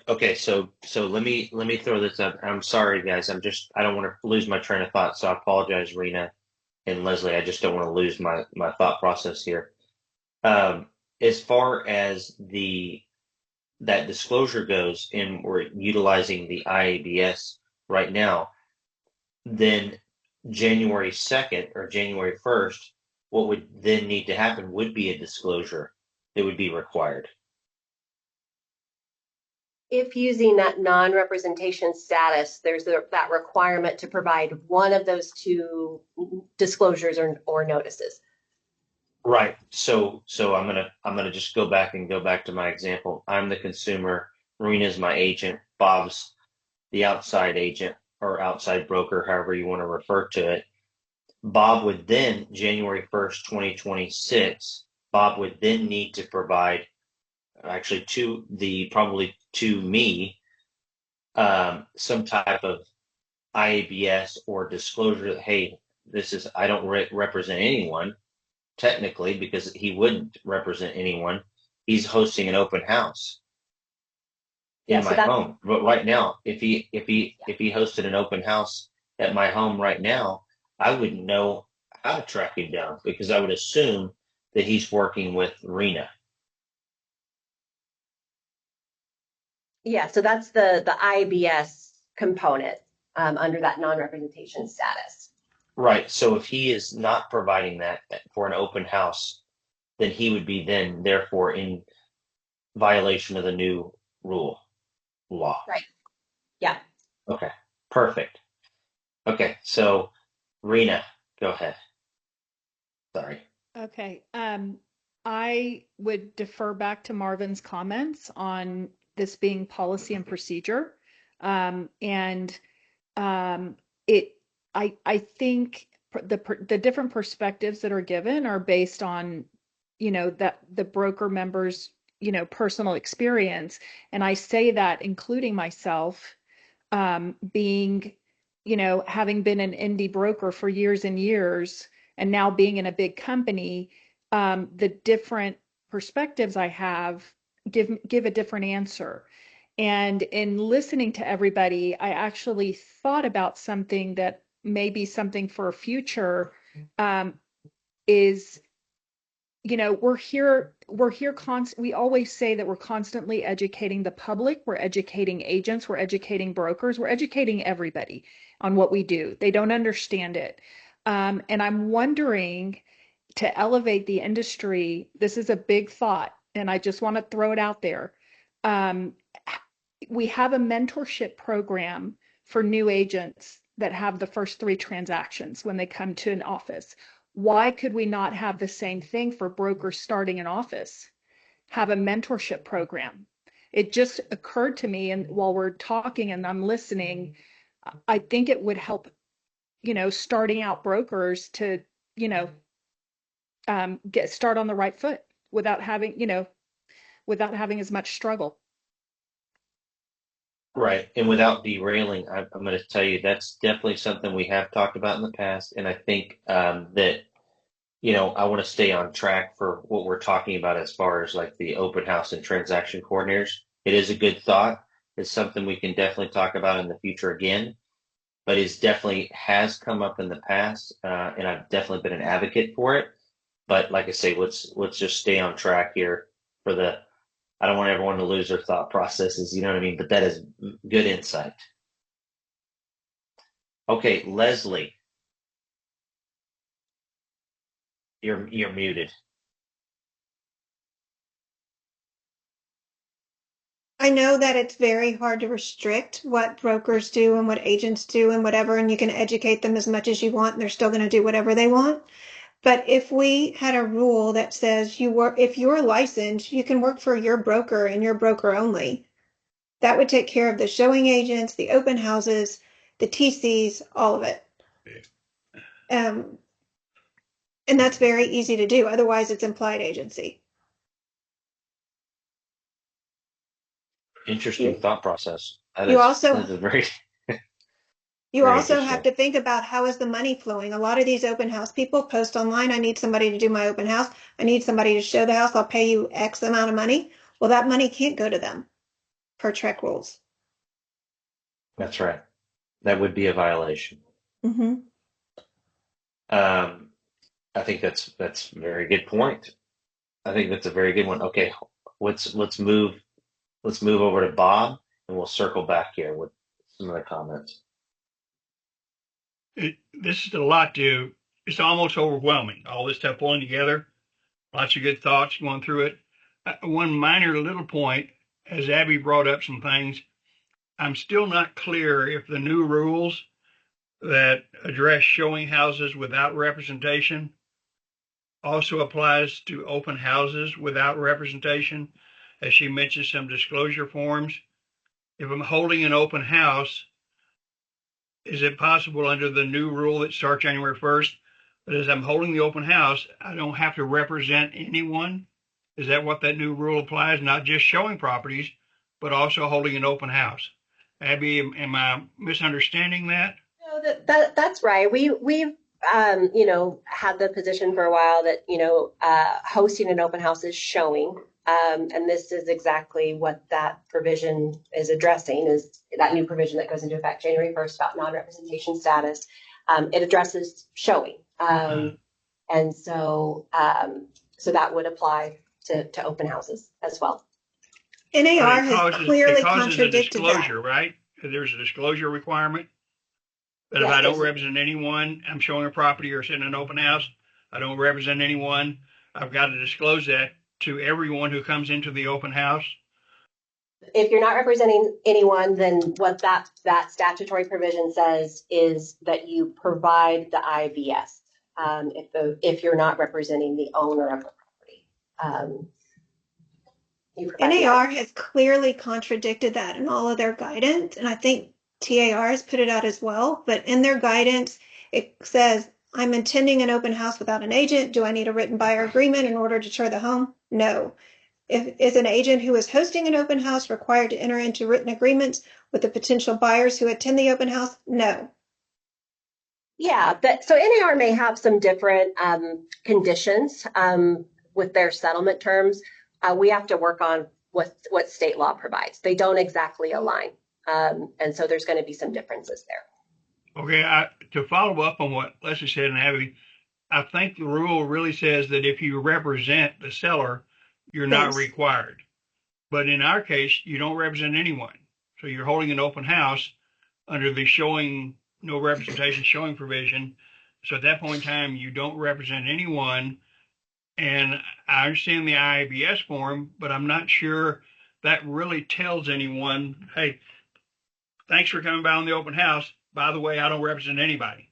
A: Okay, so let me throw this up. I'm sorry, guys. I don't want to lose my train of thought. So I apologize, Rena and Leslie. I just don't want to lose my thought process here. As far as that disclosure goes, and we're utilizing the IABS right now, then January 2nd or January 1st, what would then need to happen would be a disclosure that would be required.
B: If using that non-representation status, there's that requirement to provide one of those two disclosures or notices.
A: Right. So I'm gonna just go back to my example. I'm the consumer. Rena's my agent. Bob's the outside agent or outside broker, however you want to refer to it. Bob would then, January 1st, 2026, Bob would then need to provide actually probably to me, some type of IABS or disclosure that, hey, I don't represent anyone technically because he wouldn't represent anyone. He's hosting an open house in my home. But right now, if he hosted an open house at my home right now, I wouldn't know how to track him down because I would assume that he's working with Rena.
B: Yeah, so that's the IABS component under that non-representation status.
A: Right. So if he is not providing that for an open house, then he would be then therefore in violation of the new law.
B: Right. Yeah.
A: Okay. Perfect. Okay. So Rena, go ahead. Sorry.
C: Okay. I would defer back to Marvin's comments on this being policy and procedure. And I think the different perspectives that are given are based on, that the broker members, personal experience. And I say that including myself, being, having been an indie broker for years and years, and now being in a big company, the different perspectives I have give a different answer. And in listening to everybody, I actually thought about something that may be something for a future, is, we always say that we're constantly educating the public, we're educating agents, we're educating brokers, we're educating everybody on what we do. They don't understand it. And I'm wondering, to elevate the industry, this is a big thought, and I just want to throw it out there. We have a mentorship program for new agents that have the first 3 transactions when they come to an office. Why could we not have the same thing for brokers starting an office? Have a mentorship program. It just occurred to me, and while we're talking and I'm listening, I think it would help, starting out brokers to, start on the right foot without having as much struggle.
A: Right. And without derailing, I'm going to tell you that's definitely something we have talked about in the past. And I think that, I want to stay on track for what we're talking about as far as like the open house and transaction coordinators. It is a good thought. It's something we can definitely talk about in the future again, but it definitely has come up in the past. And I've definitely been an advocate for it. But like I say, let's just stay on track here for I don't want everyone to lose their thought processes, you know what I mean? But that is good insight. Okay, Leslie, you're muted.
J: I know that it's very hard to restrict what brokers do and what agents do and whatever, and you can educate them as much as you want, and they're still going to do whatever they want. But if we had a rule that says if you're licensed, you can work for your broker and your broker only, that would take care of the showing agents, the open houses, the TCs, all of it. Um, and that's very easy to do. Otherwise, it's implied agency.
A: Interesting thought process.
J: You also
A: That is very,
J: You
A: very
J: also have
A: interesting.
J: to think about how is the money flowing. A lot of these open house people post online, I need somebody to do my open house. I need somebody to show the house. I'll pay you X amount of money. Well, that money can't go to them per Trek rules.
A: That's right. That would be a violation.
J: Mm-hmm.
A: I think that's a very good point. I think that's a very good one. Okay, let's move over to Bob, and we'll circle back here with some of the comments.
K: This is a lot to. It's almost overwhelming. All this stuff pulling together. Lots of good thoughts going through it. One minor little point, as Abby brought up some things, I'm still not clear if the new rules that address showing houses without representation also applies to open houses without representation, as she mentioned some disclosure forms. If I'm holding an open house, is it possible under the new rule that starts January 1st that as I'm holding the open house, I don't have to represent anyone? Is that what that new rule applies? Not just showing properties, but also holding an open house? Abby, am I misunderstanding that?
B: No, that's right. We've had the position for a while that hosting an open house is showing, and this is exactly what that provision is addressing. Is that new provision that goes into effect January 1st about non-representation status? It addresses showing, and so that would apply to open houses as well.
J: NAR has clearly
K: it causes a
J: contradicted
K: disclosure,
J: that.
K: right? There's a disclosure requirement. But
B: Yes,
K: if I don't represent anyone, I'm showing a property or sitting in an open house, I don't represent anyone, I've got to disclose that to everyone who comes into the open house.
B: If you're not representing anyone, then what that statutory provision says is that you provide the IVS if you're not representing the owner of the property.
J: NAR has clearly contradicted that in all of their guidance, and I think TAR has put it out as well. But in their guidance, it says, I'm intending an open house without an agent. Do I need a written buyer agreement in order to tour the home? No. Is an agent who is hosting an open house required to enter into written agreements with the potential buyers who attend the open house? No.
B: Yeah, so NAR may have some different conditions with their settlement terms. We have to work on what state law provides. They don't exactly align, and so there's going to be some differences there.
K: Okay, to follow up on what Leslie said, and Abby, I think the rule really says that if you represent the seller, you're not required. But in our case, you don't represent anyone. So you're holding an open house under the showing no representation showing provision. So at that point in time, you don't represent anyone. And I understand the IABS form, but I'm not sure that really tells anyone, hey, thanks for coming by on the open house. By the way, I don't represent anybody.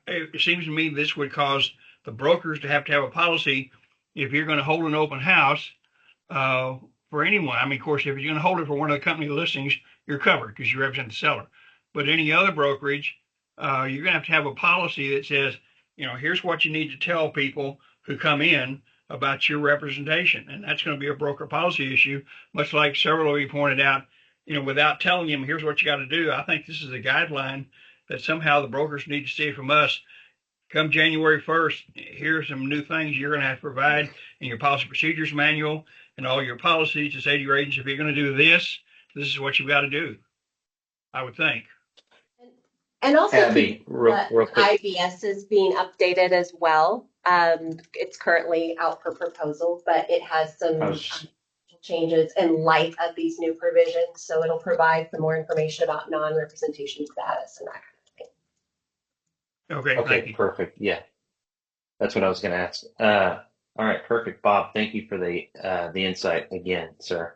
K: It seems to me this would cause the brokers to have a policy if you're going to hold an open house for anyone. I mean, of course, if you're going to hold it for one of the company listings, you're covered because you represent the seller. But any other brokerage, you're going to have a policy that says, here's what you need to tell people who come in about your representation. And that's going to be a broker policy issue, much like several of you pointed out, without telling them, here's what you got to do. I think this is a guideline that somehow the brokers need to see from us. Come January 1st, here's some new things you're going to have to provide in your policy procedures manual and all your policies to say to your agents, if you're going to do this, this is what you've got to do, I would think.
B: And also,
A: Abby, real quick.
B: IVS is being updated as well. It's currently out for proposal, but it has some changes in light of these new provisions. So it'll provide some more information about non-representation status and that kind of thing.
K: Okay, thank you.
A: Perfect. Yeah, that's what I was going to ask. All right, perfect, Bob. Thank you for the insight again, sir.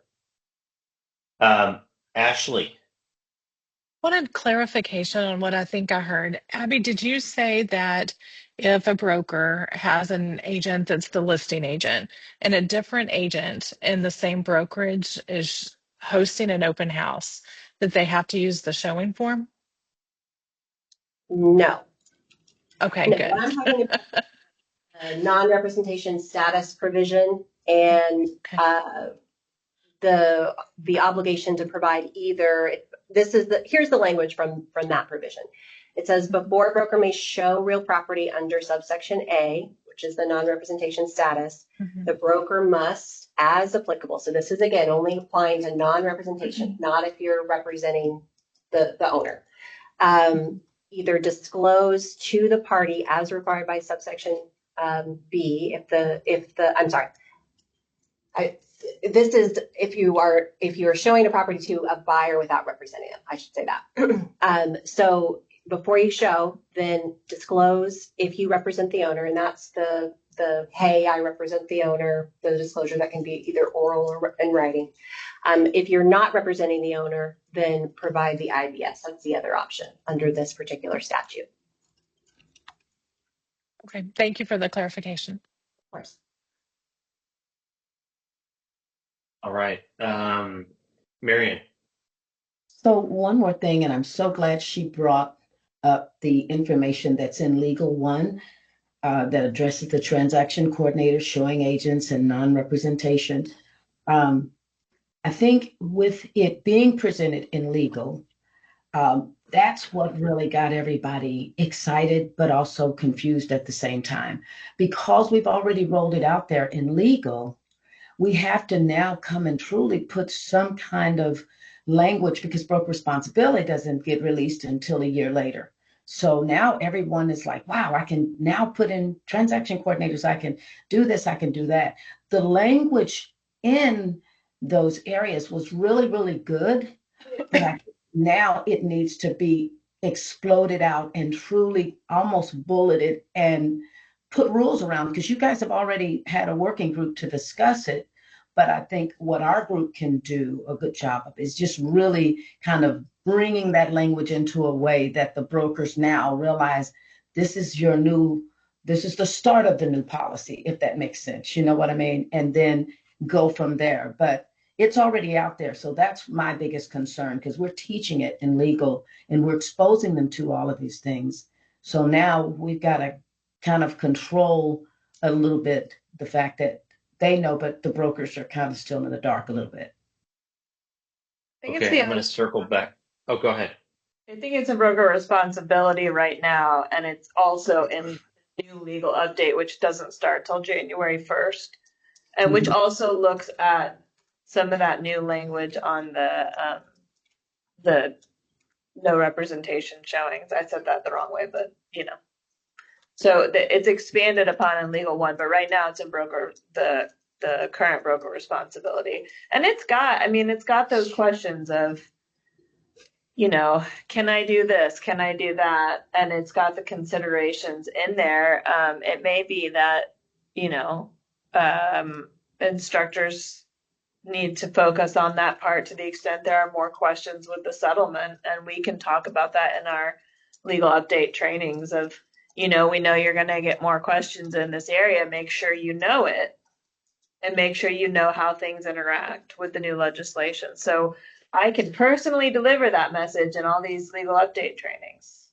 A: Ashley,
L: Wanted clarification on what I think I heard. Abby, did you say that if a broker has an agent that's the listing agent and a different agent in the same brokerage is hosting an open house, that they have to use the showing form?
B: No,
L: Okay,
B: no, what
L: good.
B: I'm talking about is a non-representation status provision and
L: Okay.
B: the obligation to provide either, here's the language from that provision. It says before a broker may show real property under subsection A, which is the non-representation status,
L: Mhm.
B: the broker must, as applicable, so this is again only applying to non-representation, not if you're representing the owner, either disclose to the party as required by subsection B, I'm sorry, this is if you are showing a property to a buyer without representing them, I should say that. So before you show, then disclose if you represent the owner, and that's the hey, I represent the owner, the disclosure that can be either oral or in writing. If you're not representing the owner, then provide the IBS. That's the other option under this particular statute.
L: Okay, thank you for the clarification.
B: Of course.
A: all right. Marion.
M: So one more thing, and I'm so glad she brought up the information that's in Legal One that addresses the transaction coordinator, showing agents, and non-representation. I think with it being presented in legal, that's what really got everybody excited, but also confused at the same time. Because we've already rolled it out there in legal, we have to now come and truly put some kind of language, because broker responsibility doesn't get released until a year later. So now everyone is like, wow, I can now put in transaction coordinators. I can do this, I can do that. The language in those areas was really, really good, but now it needs to be exploded out and truly almost bulleted and put rules around, because you guys have already had a working group to discuss it. But I think what our group can do a good job of is just really kind of bringing that language into a way that the brokers now realize this is this is the start of the new policy, if that makes sense. You know what I mean? And then go from there. But it's already out there. So that's my biggest concern, because we're teaching it in legal and we're exposing them to all of these things. So now we've got to kind of control a little bit the fact that they know, but the brokers are kind of still in the dark a little bit.
A: Okay, I'm going to circle back. Oh, go ahead.
D: I think it's a broker responsibility right now, and it's also in the new legal update, which doesn't start till January 1st, and which also looks at some of that new language on the no representation showings. I said that the wrong way, but so it's expanded upon in Legal One, but right now it's in the current broker responsibility, and it's got those questions of, can I do this? Can I do that? And it's got the considerations in there. It may be that, instructors need to focus on that part to the extent there are more questions with the settlement. And we can talk about that in our legal update trainings of, we know you're going to get more questions in this area. Make sure you know it and make sure you know how things interact with the new legislation. So I can personally deliver that message in all these legal update trainings.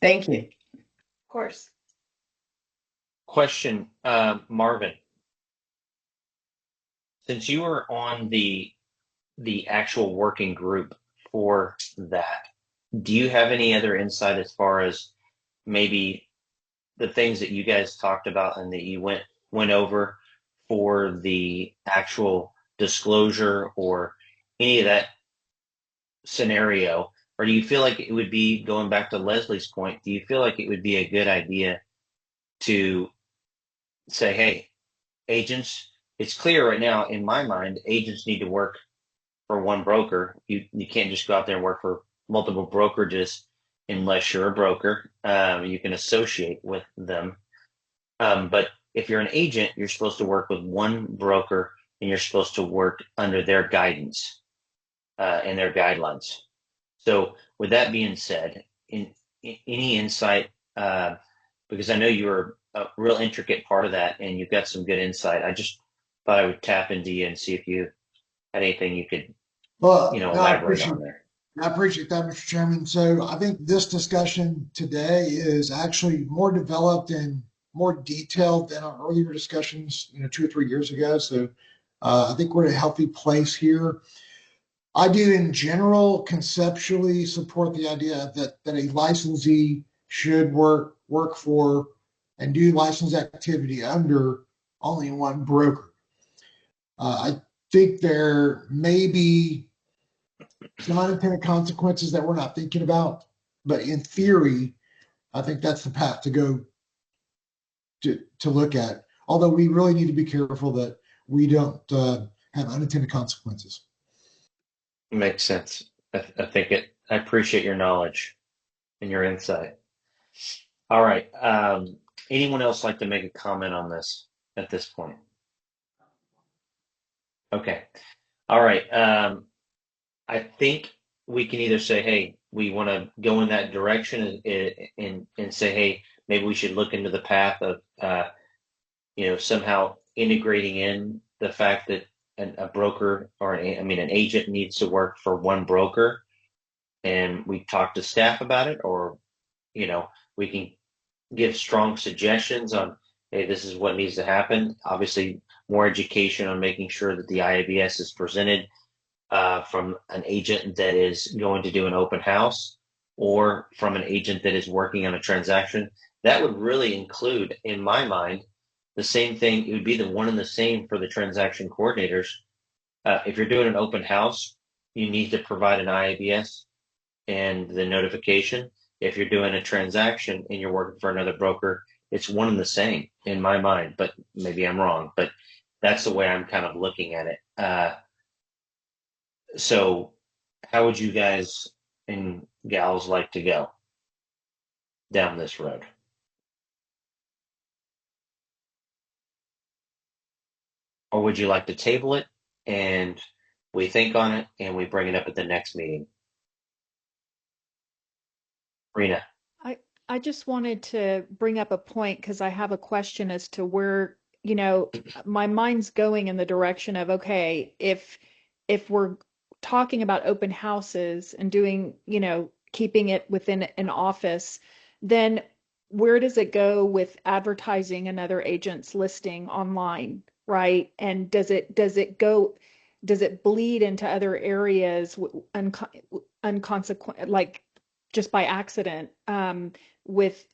M: Thank you.
D: Of course.
A: Question, Marvin. Since you were on the actual working group for that, do you have any other insight as far as maybe the things that you guys talked about and that you went over for the actual disclosure or any of that scenario? Or do you feel like it would be, going back to Leslie's point, do you feel like it would be a good idea to say, hey, agents, it's clear right now in my mind, agents need to work for one broker. You can't just go out there and work for multiple brokerages unless you're a broker. You can associate with them. But if you're an agent, you're supposed to work with one broker and you're supposed to work under their guidance and their guidelines. So with that being said, any insight, because I know you're a real intricate part of that and you've got some good insight. I just thought I would tap into you and see if you had anything you could,
G: Well, no,
A: elaborate on there.
G: I appreciate that, Mr. Chairman. So I think this discussion today is actually more developed and more detailed than our earlier discussions, 2 or 3 years ago. So I think we're in a healthy place here. I do, in general, conceptually support the idea that a licensee should work for and do license activity under only one broker. I think there may be some unintended consequences that we're not thinking about, but in theory, I think that's the path to go to look at. Although we really need to be careful that we don't have unintended consequences.
A: Makes sense. I think I appreciate your knowledge and your insight. All right. Anyone else like to make a comment on this at this point? Okay. All right. I think we can either say, hey, we want to go in that direction and say, hey, maybe we should look into the path of, somehow integrating in the fact that a broker or an agent needs to work for one broker, and we talk to staff about it, or, we can give strong suggestions on, hey, this is what needs to happen. Obviously, more education on making sure that the IABS is presented from an agent that is going to do an open house or from an agent that is working on a transaction. That would really include, in my mind, the same thing. It would be the one and the same for the transaction coordinators. If you're doing an open house, you need to provide an IABS and the notification. If you're doing a transaction and you're working for another broker, it's one and the same in my mind, but maybe I'm wrong. But that's the way I'm kind of looking at it. So how would you guys and gals like to go down this road? Or would you like to table it and we think on it and we bring it up at the next meeting? Rena.
C: I just wanted to bring up a point because I have a question as to where, my mind's going in the direction of, okay, if we're talking about open houses and doing, keeping it within an office, then where does it go with advertising another agent's listing online, right? And does it bleed into other areas unconsequent, like just by accident, with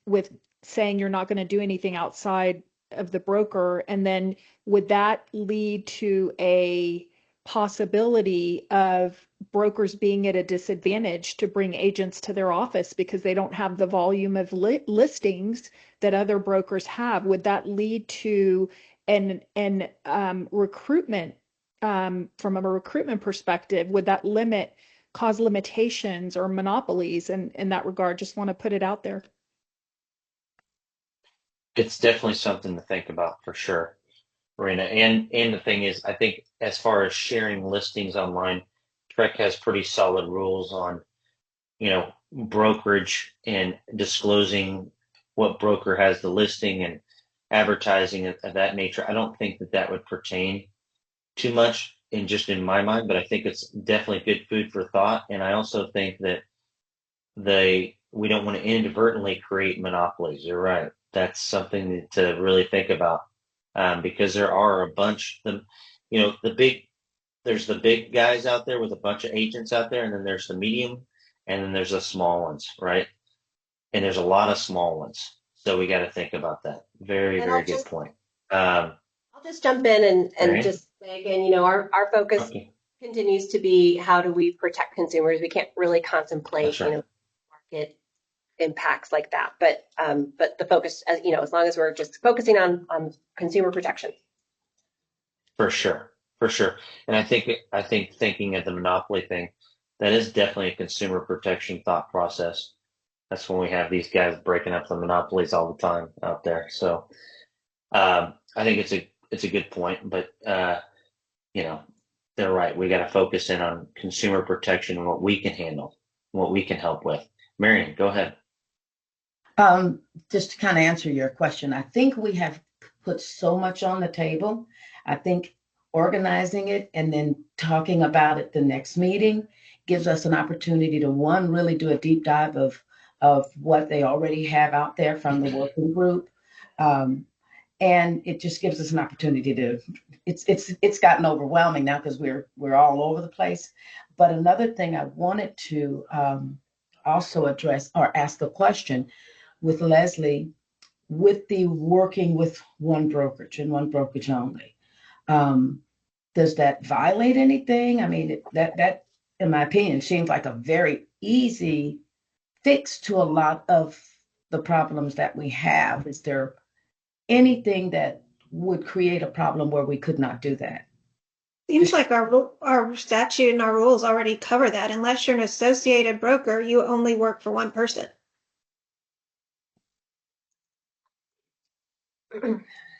C: saying you're not going to do anything outside of the broker, and then would that lead to a possibility of brokers being at a disadvantage to bring agents to their office because they don't have the volume of listings that other brokers have? Would that lead to an recruitment, from a recruitment perspective? Would that cause limitations or monopolies in that regard? Just want to put it out there.
A: It's definitely something to think about for sure, Marina. And the thing is, I think as far as sharing listings online, Trek has pretty solid rules on, brokerage and disclosing what broker has the listing and advertising of that nature. I don't think that would pertain too much in my mind, but I think it's definitely good food for thought. And I also think that we don't want to inadvertently create monopolies. You're right. That's something to really think about, because there are a bunch of them, there's the big guys out there with a bunch of agents out there, and then there's the medium, and then there's the small ones, right? And there's a lot of small ones. So we got to think about that. Very,
B: And
A: very good point.
B: I'll just jump in and
A: right.
B: just say again, our focus continues to be how do we protect consumers? We can't really contemplate,
A: right.
B: market impacts like that. But the focus, as long as we're just focusing on consumer protection.
A: For sure. And I think thinking of the monopoly thing, that is definitely a consumer protection thought process. That's when we have these guys breaking up the monopolies all the time out there. So I think it's a good point, but you know, they're right. We got to focus in on consumer protection and what we can handle, what we can help with. Marion, go ahead.
M: Just to kind of answer your question, I think we have put so much on the table. I think organizing it and then talking about it the next meeting gives us an opportunity to, one, really do a deep dive of what they already have out there from the working group. And it just gives us an opportunity to, it's gotten overwhelming now because we're all over the place. But another thing I wanted to also address or ask a question with Leslie, with the working with one brokerage and one brokerage only. Does that violate anything? I mean, that, in my opinion, seems like a very easy fix to a lot of the problems that we have. Is there anything that would create a problem where we could not do that?
J: Seems like our statute and our rules already cover that. Unless you're an associated broker, you only work for one person.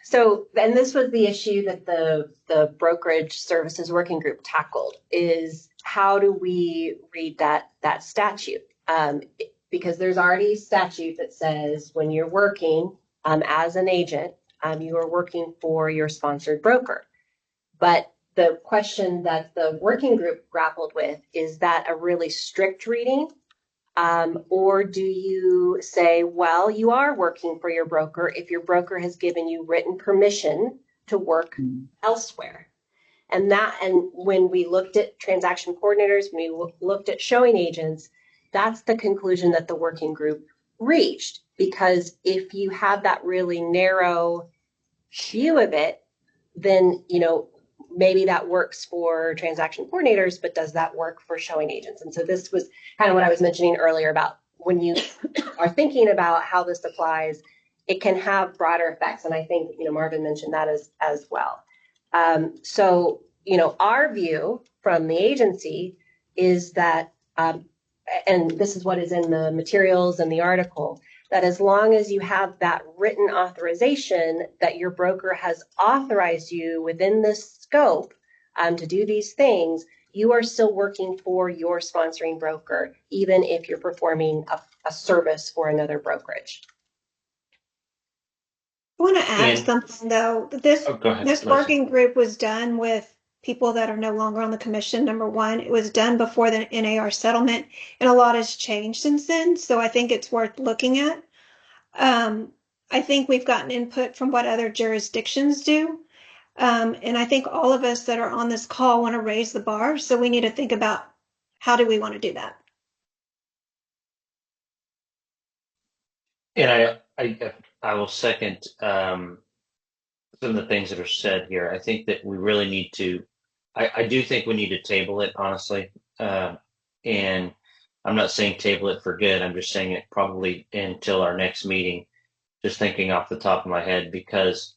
B: So, and this was the issue that the brokerage services working group tackled, is how do we read that statute? Because there's already statute that says when you're working as an agent, you are working for your sponsored broker. But the question that the working group grappled with, is that a really strict reading? Or do you say, well, you are working for your broker if your broker has given you written permission to work elsewhere? And when we looked at transaction coordinators, when we looked at showing agents, that's the conclusion that the working group reached. Because if you have that really narrow view of it, then, maybe that works for transaction coordinators, but does that work for showing agents? And so this was kind of what I was mentioning earlier about when you are thinking about how this applies, it can have broader effects. And I think, Marvin mentioned that as well. So, our view from the agency is that, and this is what is in the materials and the article, that as long as you have that written authorization that your broker has authorized you within this scope to do these things, you are still working for your sponsoring broker, even if you're performing a service for another brokerage.
J: I want to add something though. This working group was done with people that are no longer on the commission. Number one, it was done before the NAR settlement, and a lot has changed since then. So I think it's worth looking at. I think we've gotten input from what other jurisdictions do. And I think all of us that are on this call want to raise the bar. So we need to think about how do we want to do that?
A: And I will second some of the things that are said here. I think that we really need to, I do think we need to table it, honestly. And I'm not saying table it for good. I'm just saying it probably until our next meeting, just thinking off the top of my head, because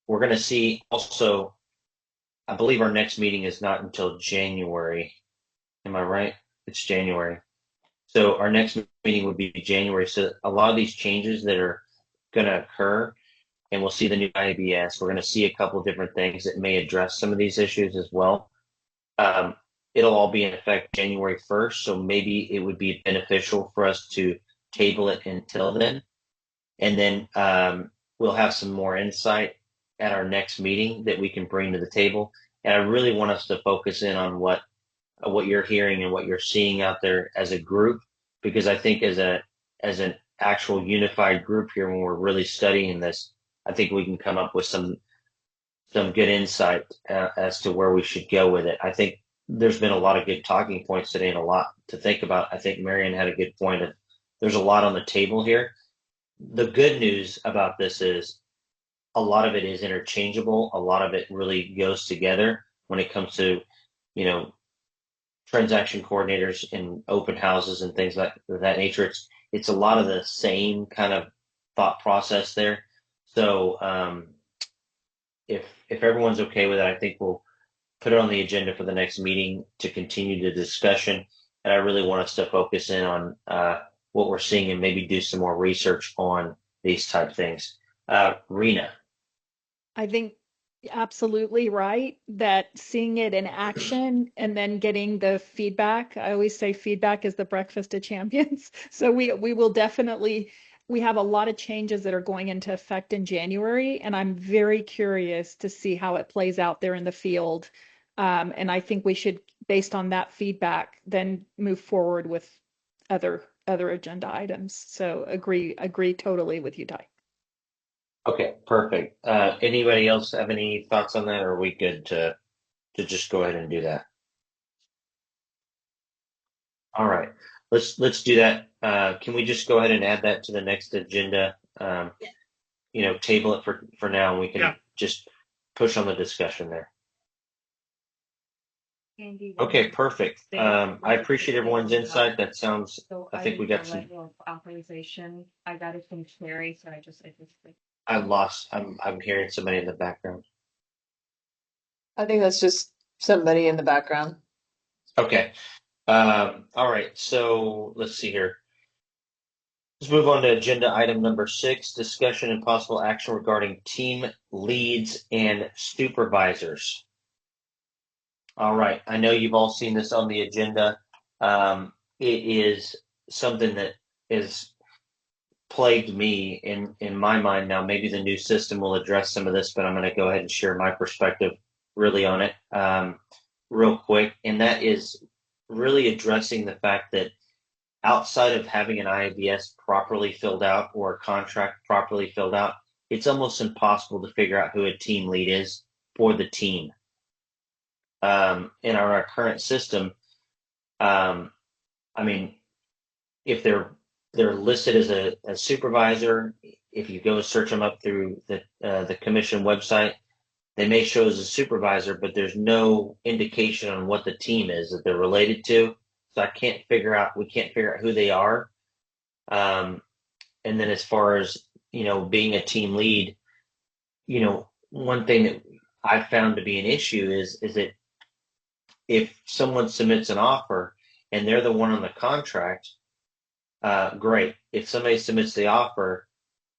A: we're going to see also, I believe our next meeting is not until January. Am I right? It's January. So our next meeting would be January. So a lot of these changes that are going to occur, and we'll see the new IABS. We're going to see a couple of different things that may address some of these issues as well. It'll all be in effect January 1st. So maybe it would be beneficial for us to table it until then. And then we'll have some more insight at our next meeting that we can bring to the table. And I really want us to focus in on what you're hearing and what you're seeing out there as a group, because I think as an actual unified group here, when we're really studying this, I think we can come up with some good insight as to where we should go with it. I think there's been a lot of good talking points today and a lot to think about. I think Marion had a good point of there's a lot on the table here. The good news about this is a lot of it is interchangeable. A lot of it really goes together when it comes to, transaction coordinators in open houses and things like that nature. It's a lot of the same kind of thought process there. So if everyone's okay with it, I think we'll put it on the agenda for the next meeting to continue the discussion. And I really want us to focus in on what we're seeing and maybe do some more research on these type things. Rena.
C: I think absolutely right that seeing it in action and then getting the feedback. I always say feedback is the breakfast of champions. So we will definitely we have a lot of changes that are going into effect in January, and I'm very curious to see how it plays out there in the field. And I think we should, based on that feedback, then move forward with other agenda items. So agree totally with you, Ty.
A: Okay, perfect. Anybody else have any thoughts on that, or are we good to just go ahead and do that? All right, let's do that. Can we just go ahead and add that to the next agenda? Table it for now, and we can
K: Yeah.
A: just push on the discussion there. Okay, perfect. I appreciate everyone's insight. That sounds, I think we got some.
N: Authorization. I got it from Sherry, so I just.
A: I'm hearing somebody in the background.
D: I think that's just somebody in the background.
A: Okay. All right. So let's see here. Let's move on to agenda item number 6, discussion and possible action regarding team leads and supervisors. All right. I know you've all seen this on the agenda. It is something that has plagued me in my mind. Now, maybe the new system will address some of this, but I'm going to go ahead and share my perspective really on it real quick. And that is really addressing the fact that outside of having an IABS properly filled out or a contract properly filled out, it's almost impossible to figure out who a team lead is for the team. In our current system, I mean, if they're listed as a supervisor, if you go search them up through the commission website, they may show as a supervisor, but there's no indication on what the team is that they're related to. So we can't figure out who they are. And then as far as, being a team lead, one thing that I've found to be an issue is that if someone submits an offer and they're the one on the contract, great. If somebody submits the offer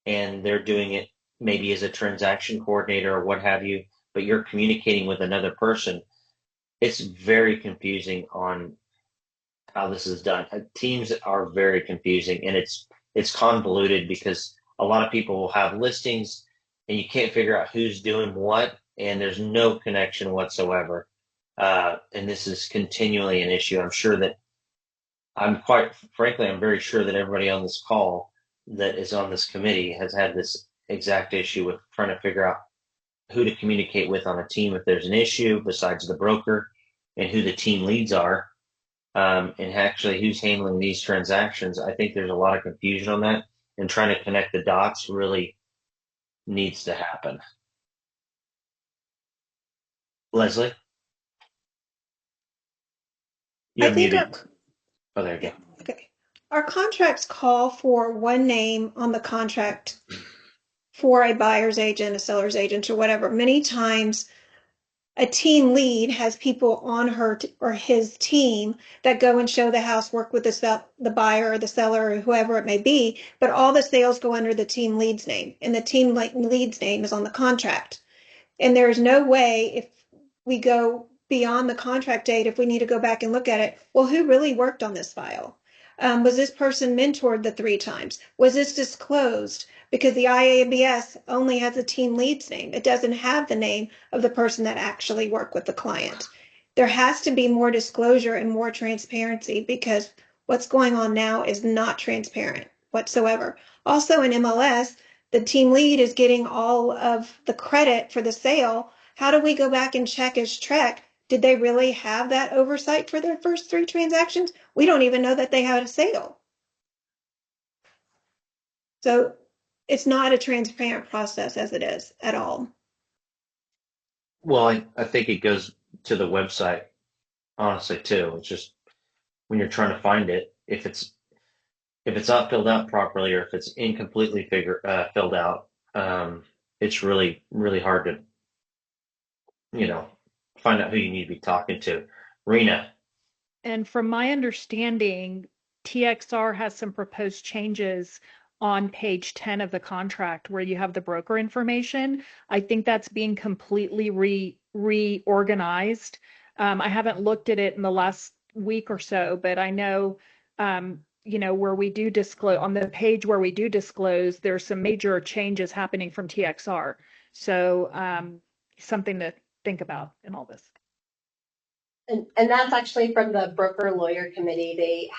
A: and they're doing it maybe as a transaction coordinator or what have you, but you're communicating with another person, it's very confusing on how this is done. Teams are very confusing, and it's convoluted because a lot of people will have listings and you can't figure out who's doing what, and there's no connection whatsoever. And this is continually an issue. I'm very sure that everybody on this call that is on this committee has had this exact issue with trying to figure out who to communicate with on a team if there's an issue besides the broker, and who the team leads are, and actually who's handling these transactions. I think there's a lot of confusion on that, and trying to connect the dots really needs to happen. Leslie? You're
J: I think
A: muted. Oh, there you go.
J: okay. Our contracts call for one name on the contract for a buyer's agent, a seller's agent, or whatever. Many times a team lead has people on her or his team that go and show the house, work with the buyer or the seller or whoever it may be, but all the sales go under the team lead's name, and the team lead's name is on the contract. And there is no way, if we go beyond the contract date, if we need to go back and look at it, well, who really worked on this file? Was this person mentored the 3 times? Was this disclosed? Because the IABS only has a team lead's name. It doesn't have the name of the person that actually worked with the client. There has to be more disclosure and more transparency, because what's going on now is not transparent whatsoever. Also in MLS, the team lead is getting all of the credit for the sale. How do we go back and check as Trek? Did they really have that oversight for their first 3 transactions? We don't even know that they had a sale. So it's not a transparent process as it is at all.
A: Well, I think it goes to the website, honestly, too. It's just when you're trying to find it, if it's not filled out properly, or if it's incompletely filled out, it's really, really hard to, find out who you need to be talking to. Rena.
C: And from my understanding, TXR has some proposed changes on page 10 of the contract where you have the broker information. I think that's being completely reorganized. I haven't looked at it in the last week or so, but I know, where we do disclose on the page where we do disclose, there's some major changes happening from TXR. So something to think about in all this.
B: And that's actually from the broker lawyer committee.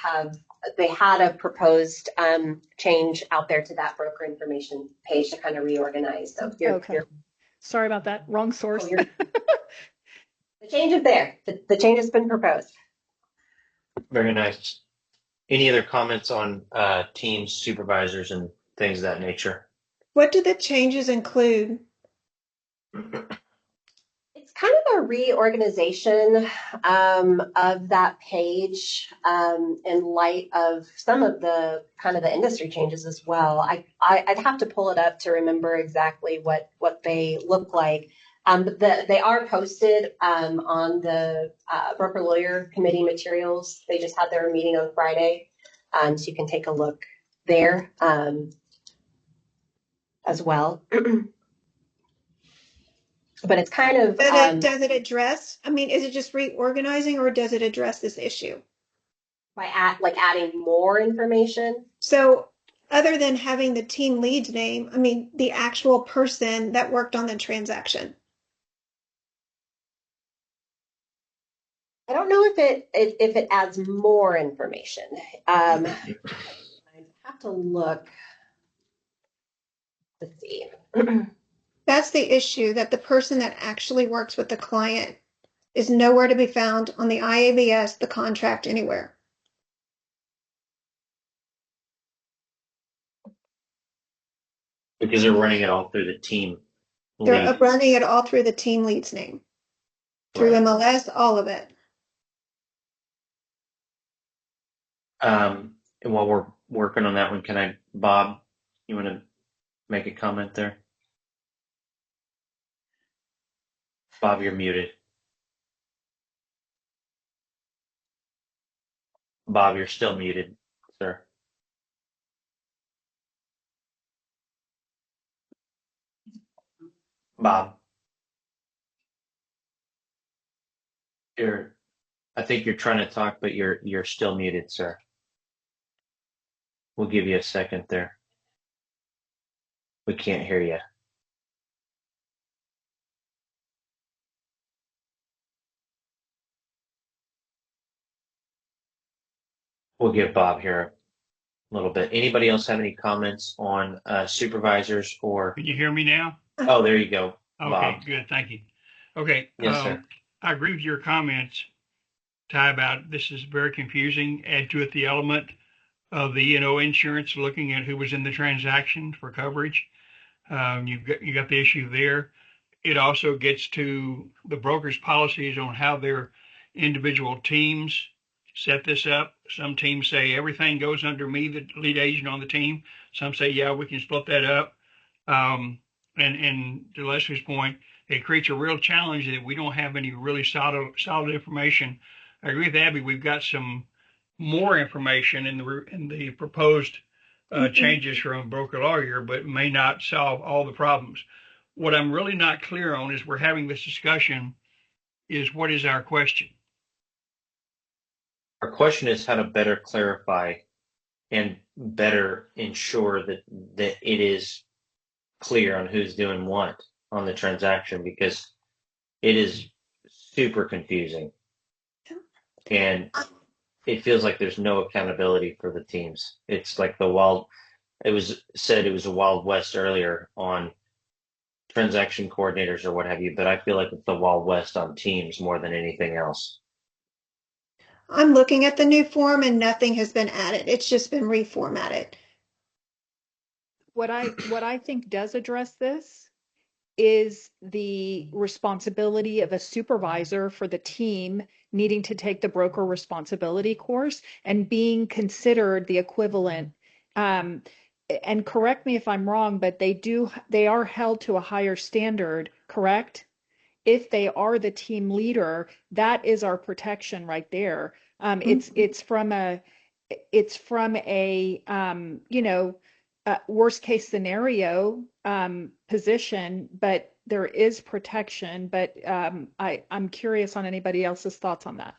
B: They had a proposed change out there to that broker information page to kind of reorganize. So
C: Okay. Sorry about that. Wrong source.
B: The change is there. The change has been proposed.
A: Very nice. Any other comments on teams, supervisors, and things of that nature?
J: What do the changes include?
B: It's kind of a reorganization of that page in light of some of the kind of the industry changes as well. I'd have to pull it up to remember exactly what they look like. But they are posted on the broker lawyer committee materials. They just had their meeting on Friday, so you can take a look there as well. But it's kind of
J: Does it address? I mean, is it just reorganizing, or does it address this issue
B: by adding more information?
J: So, other than having the team lead's name, I mean, the actual person that worked on the transaction.
B: I don't know if it adds more information. I have to look to see.
J: That's the issue, that the person that actually works with the client is nowhere to be found on the IABS, the contract, anywhere.
A: Because they're running it all through the team
J: They're
A: lead.
J: running it all through the team lead's name, through
A: Right.
J: MLS, all of it.
A: And while we're working on that one, Bob, you want to make a comment there? Bob, you're muted. Bob, you're still muted, sir. Bob, I think you're trying to talk, but you're still muted, sir. We'll give you a second there. We can't hear you. We'll give Bob here a little bit. Anybody else have any comments on supervisors or?
K: Can you hear me now?
A: Oh, there you go,
K: Okay,
A: Bob.
K: good. Thank you. Okay.
A: Yes, sir.
K: I agree with your comments, Ty, about this is very confusing. Add to it the element of the E&O insurance, looking at who was in the transaction for coverage. You got the issue there. It also gets to the broker's policies on how their individual teams set this up. Some teams say everything goes under me, the lead agent on the team. Some say, yeah, we can split that up. And to Leslie's point, it creates a real challenge that we don't have any really solid information. I agree with Abby. We've got some more information in the proposed changes from broker lawyer, but may not solve all the problems. What I'm really not clear on is we're having this discussion is what is our question?
A: Our question is how to better clarify and better ensure that it is clear on who's doing what on the transaction, because it is super confusing and it feels like there's no accountability for the teams. It's like it was said it was a Wild West earlier on transaction coordinators or what have you, but I feel like it's the Wild West on teams more than anything else.
J: I'm looking at the new form and nothing has been added. It's just been reformatted.
C: What I think does address this is the responsibility of a supervisor for the team needing to take the broker responsibility course and being considered the equivalent. And correct me if I'm wrong, but they are held to a higher standard, correct? If they are the team leader, that is our protection right there. It's from a worst case scenario position, but there is protection. But I'm curious on anybody else's thoughts on that.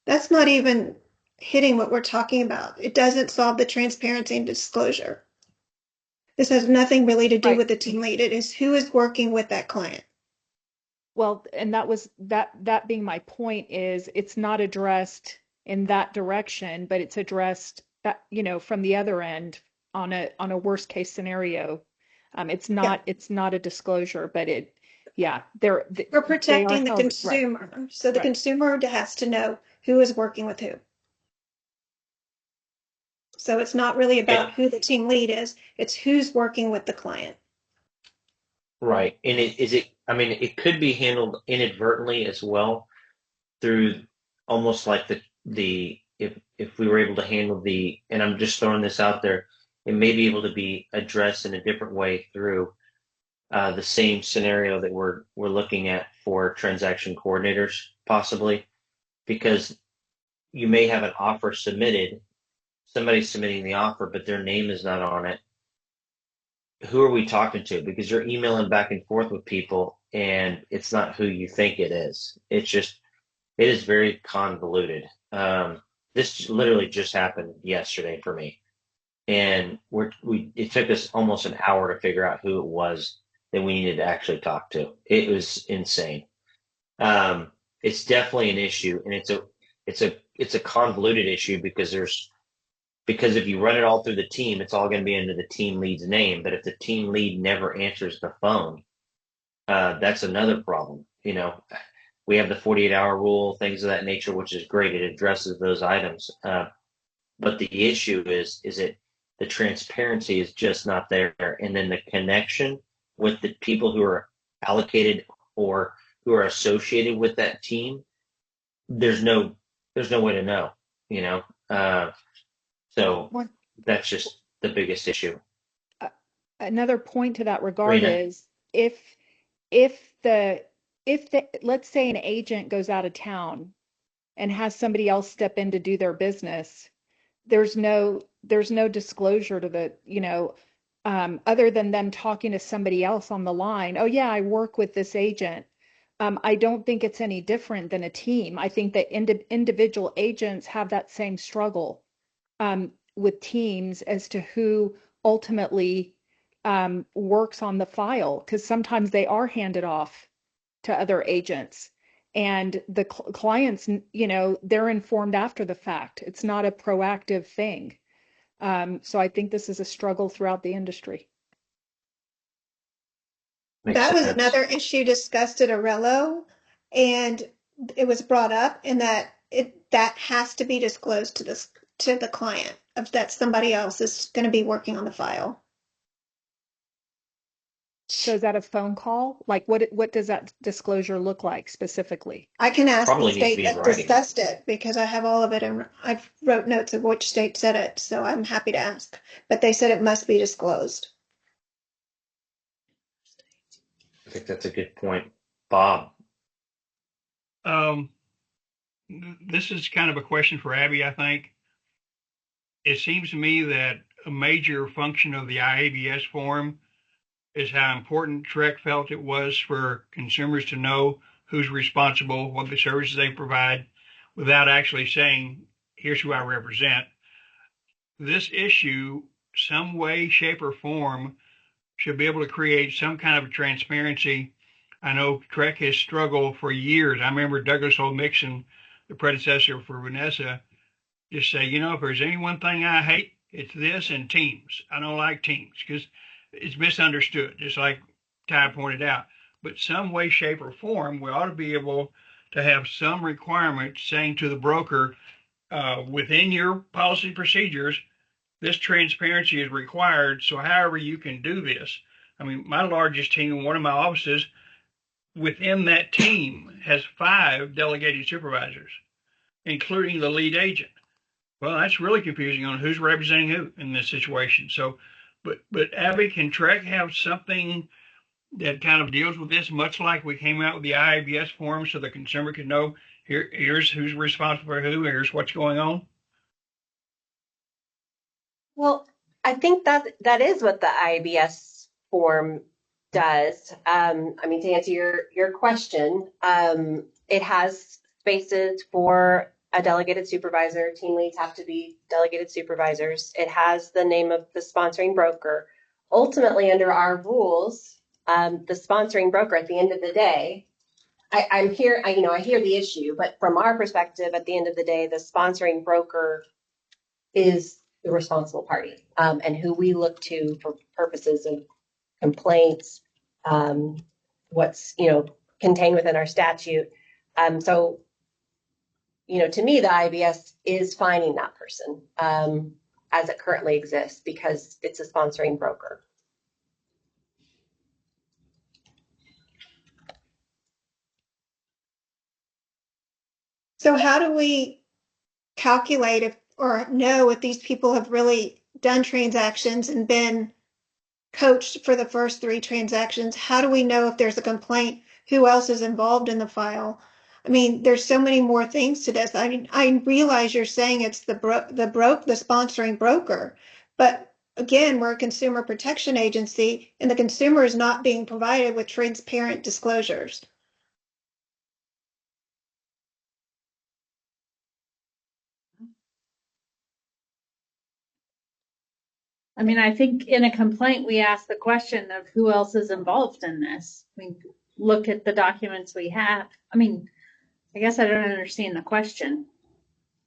J: That's not even hitting what we're talking about. It doesn't solve the transparency and disclosure. This has nothing really to do
C: Right.
J: with the team lead. It is who is working with that client.
C: Well, and that being my point is it's not addressed in that direction, but it's addressed that, from the other end on a worst case scenario.
J: Yeah.
C: It's not a disclosure, but
J: We're
C: they are
J: protecting the
C: held, right,
J: consumer. So the
C: right.
J: consumer has to know who is working with who. So it's not really about who the team lead is, it's who's working with the client.
A: Right. And I mean, it could be handled inadvertently as well through almost like if we were able to handle and I'm just throwing this out there, it may be able to be addressed in a different way through the same scenario that we're looking at for transaction coordinators, possibly, because you may have an offer submitted, somebody's submitting the offer, but their name is not on it. Who are we talking to? Because you're emailing back and forth with people and it's not who you think it is. It is very convoluted. This literally just happened yesterday for me. And it took us almost an hour to figure out who it was that we needed to actually talk to. It was insane. It's definitely an issue, and it's a convoluted issue because if you run it all through the team, it's all going to be under the team lead's name. But if the team lead never answers the phone, that's another problem. We have the 48-hour rule, things of that nature, which is great. It addresses those items. But the issue is the transparency is just not there. And then the connection with the people who are allocated or who are associated with that team, there's no way to know, you know? So that's just the biggest issue.
C: Another point to that regard
A: Rena?
C: is if the let's say an agent goes out of town and has somebody else step in to do their business, there's no disclosure to other than them talking to somebody else on the line. Oh yeah, I work with this agent. I don't think it's any different than a team. I think that individual agents have that same struggle with teams as to who ultimately works on the file, because sometimes they are handed off to other agents. And the clients, they're informed after the fact. It's not a proactive thing. So I think this is a struggle throughout the industry.
A: Makes
J: That was
A: sense.
J: another issue discussed at Arello, and it was brought up in that that has to be disclosed to the client of that somebody else is going to be working on the file.
C: So is that a phone call? Like what does that disclosure look like specifically?
J: I can ask the
A: Probably needs to
J: state
A: be in
J: that
A: writing.
J: discussed it because I have all of it and I've wrote notes of which state said it, so I'm happy to ask. But they said it must be disclosed.
A: I think that's a good point. Bob.
K: This is kind of a question for Abby, I think. It seems to me that a major function of the IABS form is how important TREC felt it was for consumers to know who's responsible, what the services they provide, without actually saying, here's who I represent. This issue, some way, shape, or form, should be able to create some kind of transparency. I know TREC has struggled for years. I remember Douglas O. Mixon, the predecessor for Vanessa, just say, if there's any one thing I hate, it's this and teams. I don't like teams because it's misunderstood, just like Ty pointed out. But some way, shape, or form, we ought to be able to have some requirement saying to the broker, within your policy procedures, this transparency is required. So however you can do this. I mean, my largest team in one of my offices, within that team, has 5 delegated supervisors, including the lead agent. Well, that's really confusing on who's representing who in this situation. So, but Abby, can TREC have something that kind of deals with this, much like we came out with the IABS form, so the consumer can know here's who's responsible for who, here's what's going on?
B: Well, I think that is what the IABS form does. I mean, to answer your question, it has spaces for a delegated supervisor. Team leads have to be delegated supervisors. It has the name of the sponsoring broker. Ultimately, under our rules, the sponsoring broker at the end of the day, I'm here, I hear the issue, but from our perspective, at the end of the day, the sponsoring broker is the responsible party, and who we look to for purposes of complaints, what's, contained within our statute. So, to me, the IBS is finding that person, as it currently exists, because it's a sponsoring broker.
J: So how do we calculate if or know if these people have really done transactions and been coached for the first 3 transactions? How do we know if there's a complaint? Who else is involved in the file? I mean, there's so many more things to this. I mean, I realize you're saying it's the sponsoring broker, but again, we're a consumer protection agency, and the consumer is not being provided with transparent disclosures.
O: I mean, I think in a complaint, we ask the question of who else is involved in this. I mean, look at the documents we have. I mean, I guess I don't understand the question.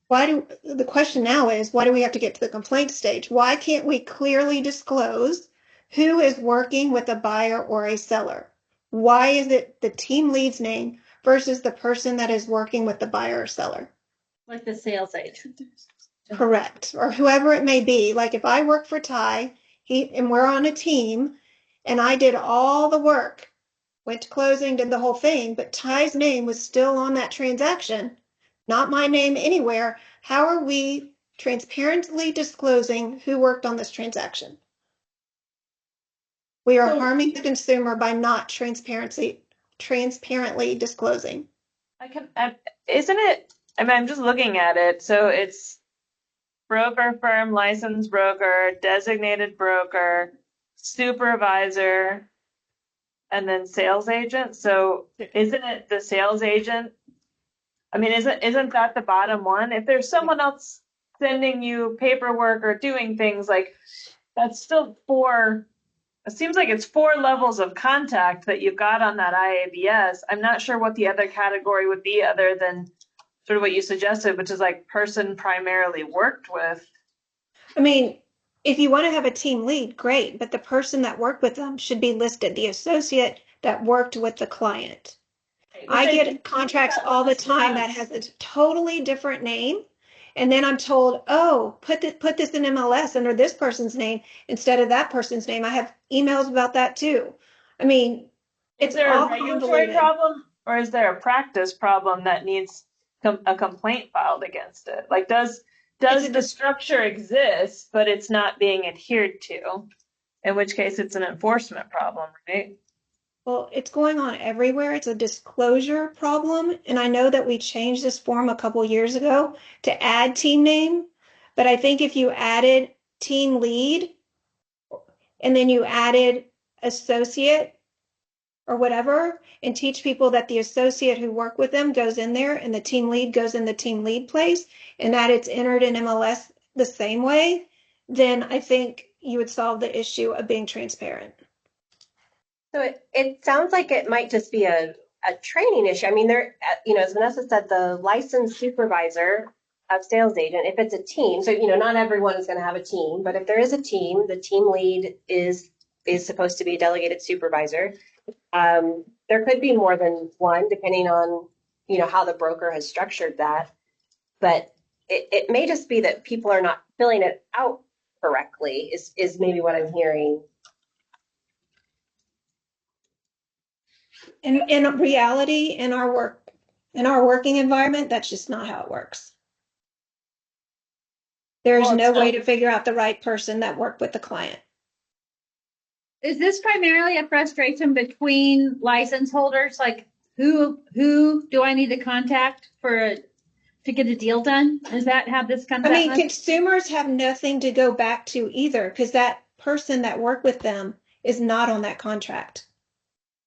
J: The question now is, why do we have to get to the complaint stage? Why can't we clearly disclose who is working with a buyer or a seller? Why is it the team lead's name versus the person that is working with the buyer or seller?
O: Like the sales agent.
J: Correct. Or whoever it may be. Like if I work for Ty, and we're on a team, and I did all the work, went to closing, did the whole thing, but Ty's name was still on that transaction, not my name anywhere. How are we transparently disclosing who worked on this transaction? We are harming the consumer by not transparently disclosing.
D: Isn't it? I mean, I'm just looking at it. So it's broker firm, licensed broker, designated broker, supervisor, and then sales agent. So isn't it the sales agent? I mean, isn't that the bottom one? If there's someone else sending you paperwork or doing things like that's still 4. It seems like it's 4 levels of contact that you've got on that IABS. I'm not sure what the other category would be other than sort of what you suggested, which is like person primarily worked with.
J: I mean, if you want to have a team lead, great, but the person that worked with them should be listed, the associate that worked with the client. I get contracts all the time that has a totally different name. And then I'm told, oh, put this in MLS under this person's name instead of that person's name. I have emails about that too. I mean,
D: Is there a regulatory problem or is there a practice problem that needs a complaint filed against it? Like, does the structure exist, but it's not being adhered to? In which case it's an enforcement problem, right?
J: Well, it's going on everywhere. It's a disclosure problem. And I know that we changed this form a couple years ago to add team name. But I think if you added team lead and then you added associate or whatever, and teach people that the associate who work with them goes in there and the team lead goes in the team lead place, and that it's entered in MLS the same way, then I think you would solve the issue of being transparent.
B: So it sounds like it might just be a training issue. I mean, there, as Vanessa said, the licensed supervisor of sales agent, if it's a team, so, not everyone is going to have a team, but if there is a team, the team lead is supposed to be a delegated supervisor. There could be more than one, depending on, how the broker has structured that. But it may just be that people are not filling it out correctly, is maybe what I'm hearing.
J: In reality, in our working environment, that's just not how it works. There's no way to figure out the right person that worked with the client.
O: Is this primarily a frustration between license holders? Like who do I need to contact to to get a deal done? Is that how this comes
J: I mean,
O: out?
J: consumers have nothing to go back to either, because that person that worked with them is not on that contract.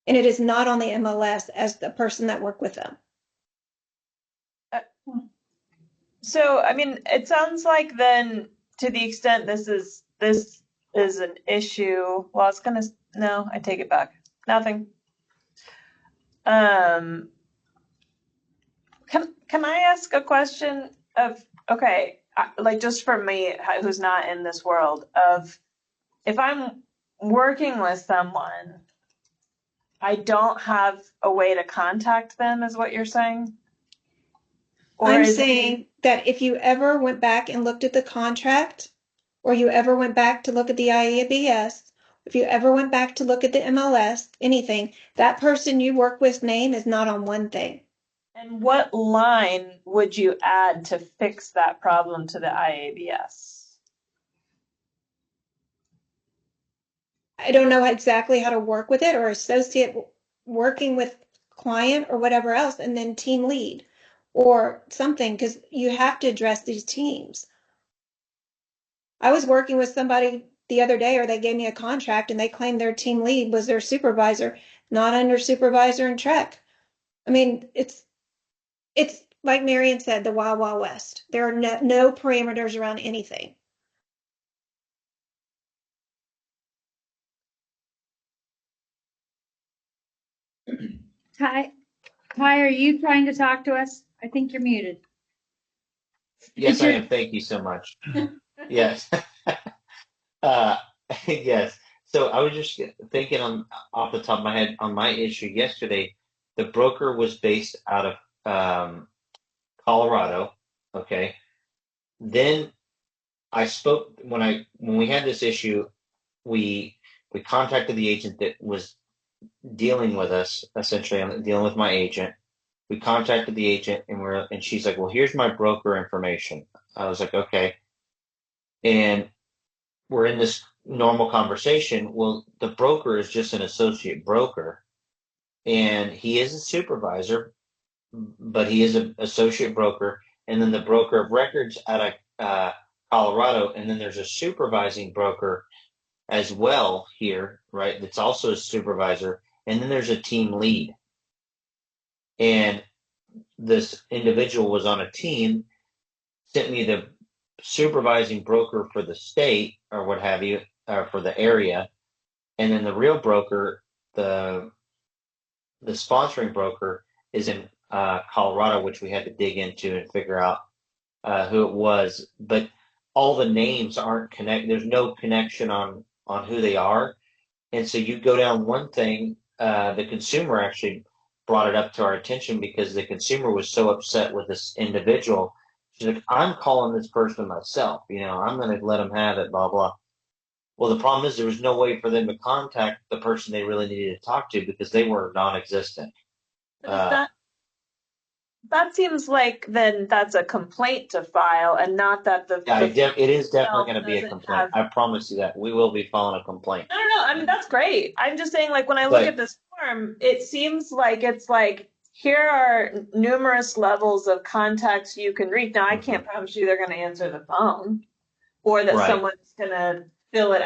J: And it is not on the MLS as the person that worked with them.
D: So, I mean, it sounds like then to the extent this is an issue, well, it's gonna, no, I take it back. Nothing. Um, can I ask a question of, okay, like just for me, who's not in this world, of if I'm working with someone, I don't have a way to contact them, is what you're saying? Or
J: I'm
D: is it,
J: saying that if you ever went back and looked at the contract, or you ever went back to look at the IABS, if you ever went back to look at the MLS, anything, that person you work with name is not on one thing.
D: and what line would you add to fix that problem to the IABS?
J: I don't know exactly how to work with it, or associate working with client or whatever else, and then team lead or something, because you have to address these teams. I was working with somebody the other day, or they gave me a contract and they claimed their team lead was their supervisor, not under supervisor and Trek. I mean, it's like Marion said, the Wild Wild West. There are no parameters around anything.
O: Ty, are you trying to talk to us? I think you're muted.
A: Yes, I am. Thank you so much. Yes. Uh, yes. So I was just thinking off the top of my head on my issue yesterday. The broker was based out of Colorado. Okay. Then I spoke when we had this issue. We contacted the agent that was dealing with us. Essentially, I'm dealing with my agent. We contacted the agent, and she's like, "Well, here's my broker information." I was like, "Okay," and we're in this normal conversation. Well, the broker is just an associate broker, and he is a supervisor, but he is an associate broker, and then the broker of records out of Colorado, and then there's a supervising broker as well here, right? That's also a supervisor, and then there's a team lead, and this individual was on a team, sent me the supervising broker for the state or what have you, or for the area, and then the real broker, the sponsoring broker, is in Colorado, which we had to dig into and figure out who it was. But all the names aren't connected. There's no connection on who they are, and so you go down one thing. The consumer actually brought it up to our attention because the consumer was so upset with this individual. She's like, "I'm calling this person myself. I'm going to let them have it." Blah blah. Well, the problem is there was no way for them to contact the person they really needed to talk to because they were non-existent.
D: But is that seems like then that's a complaint to file and not that
A: it is definitely going to be a complaint. I promise you that. We will be filing a complaint.
D: No, I mean, that's great. I'm just saying, like, when I look at this form, it seems like it's like, here are numerous levels of contacts you can reach. Now, I can't promise you they're going to answer the phone or that someone's going to fill it.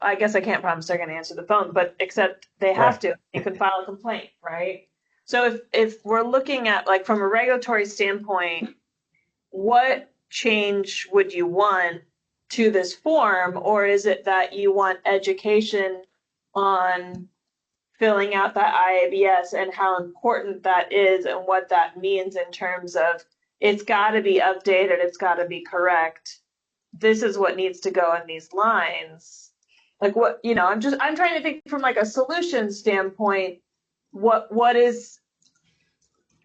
D: I guess I can't promise they're going to answer the phone, but except they have to. You can file a complaint, right? So if we're looking at, like, from a regulatory standpoint, what change would you want to this form, or is it that you want education on filling out that IABS and how important that is and what that means in terms of it's got to be updated, it's got to be correct. This is what needs to go in these lines. Like what, I'm trying to think from like a solution standpoint, what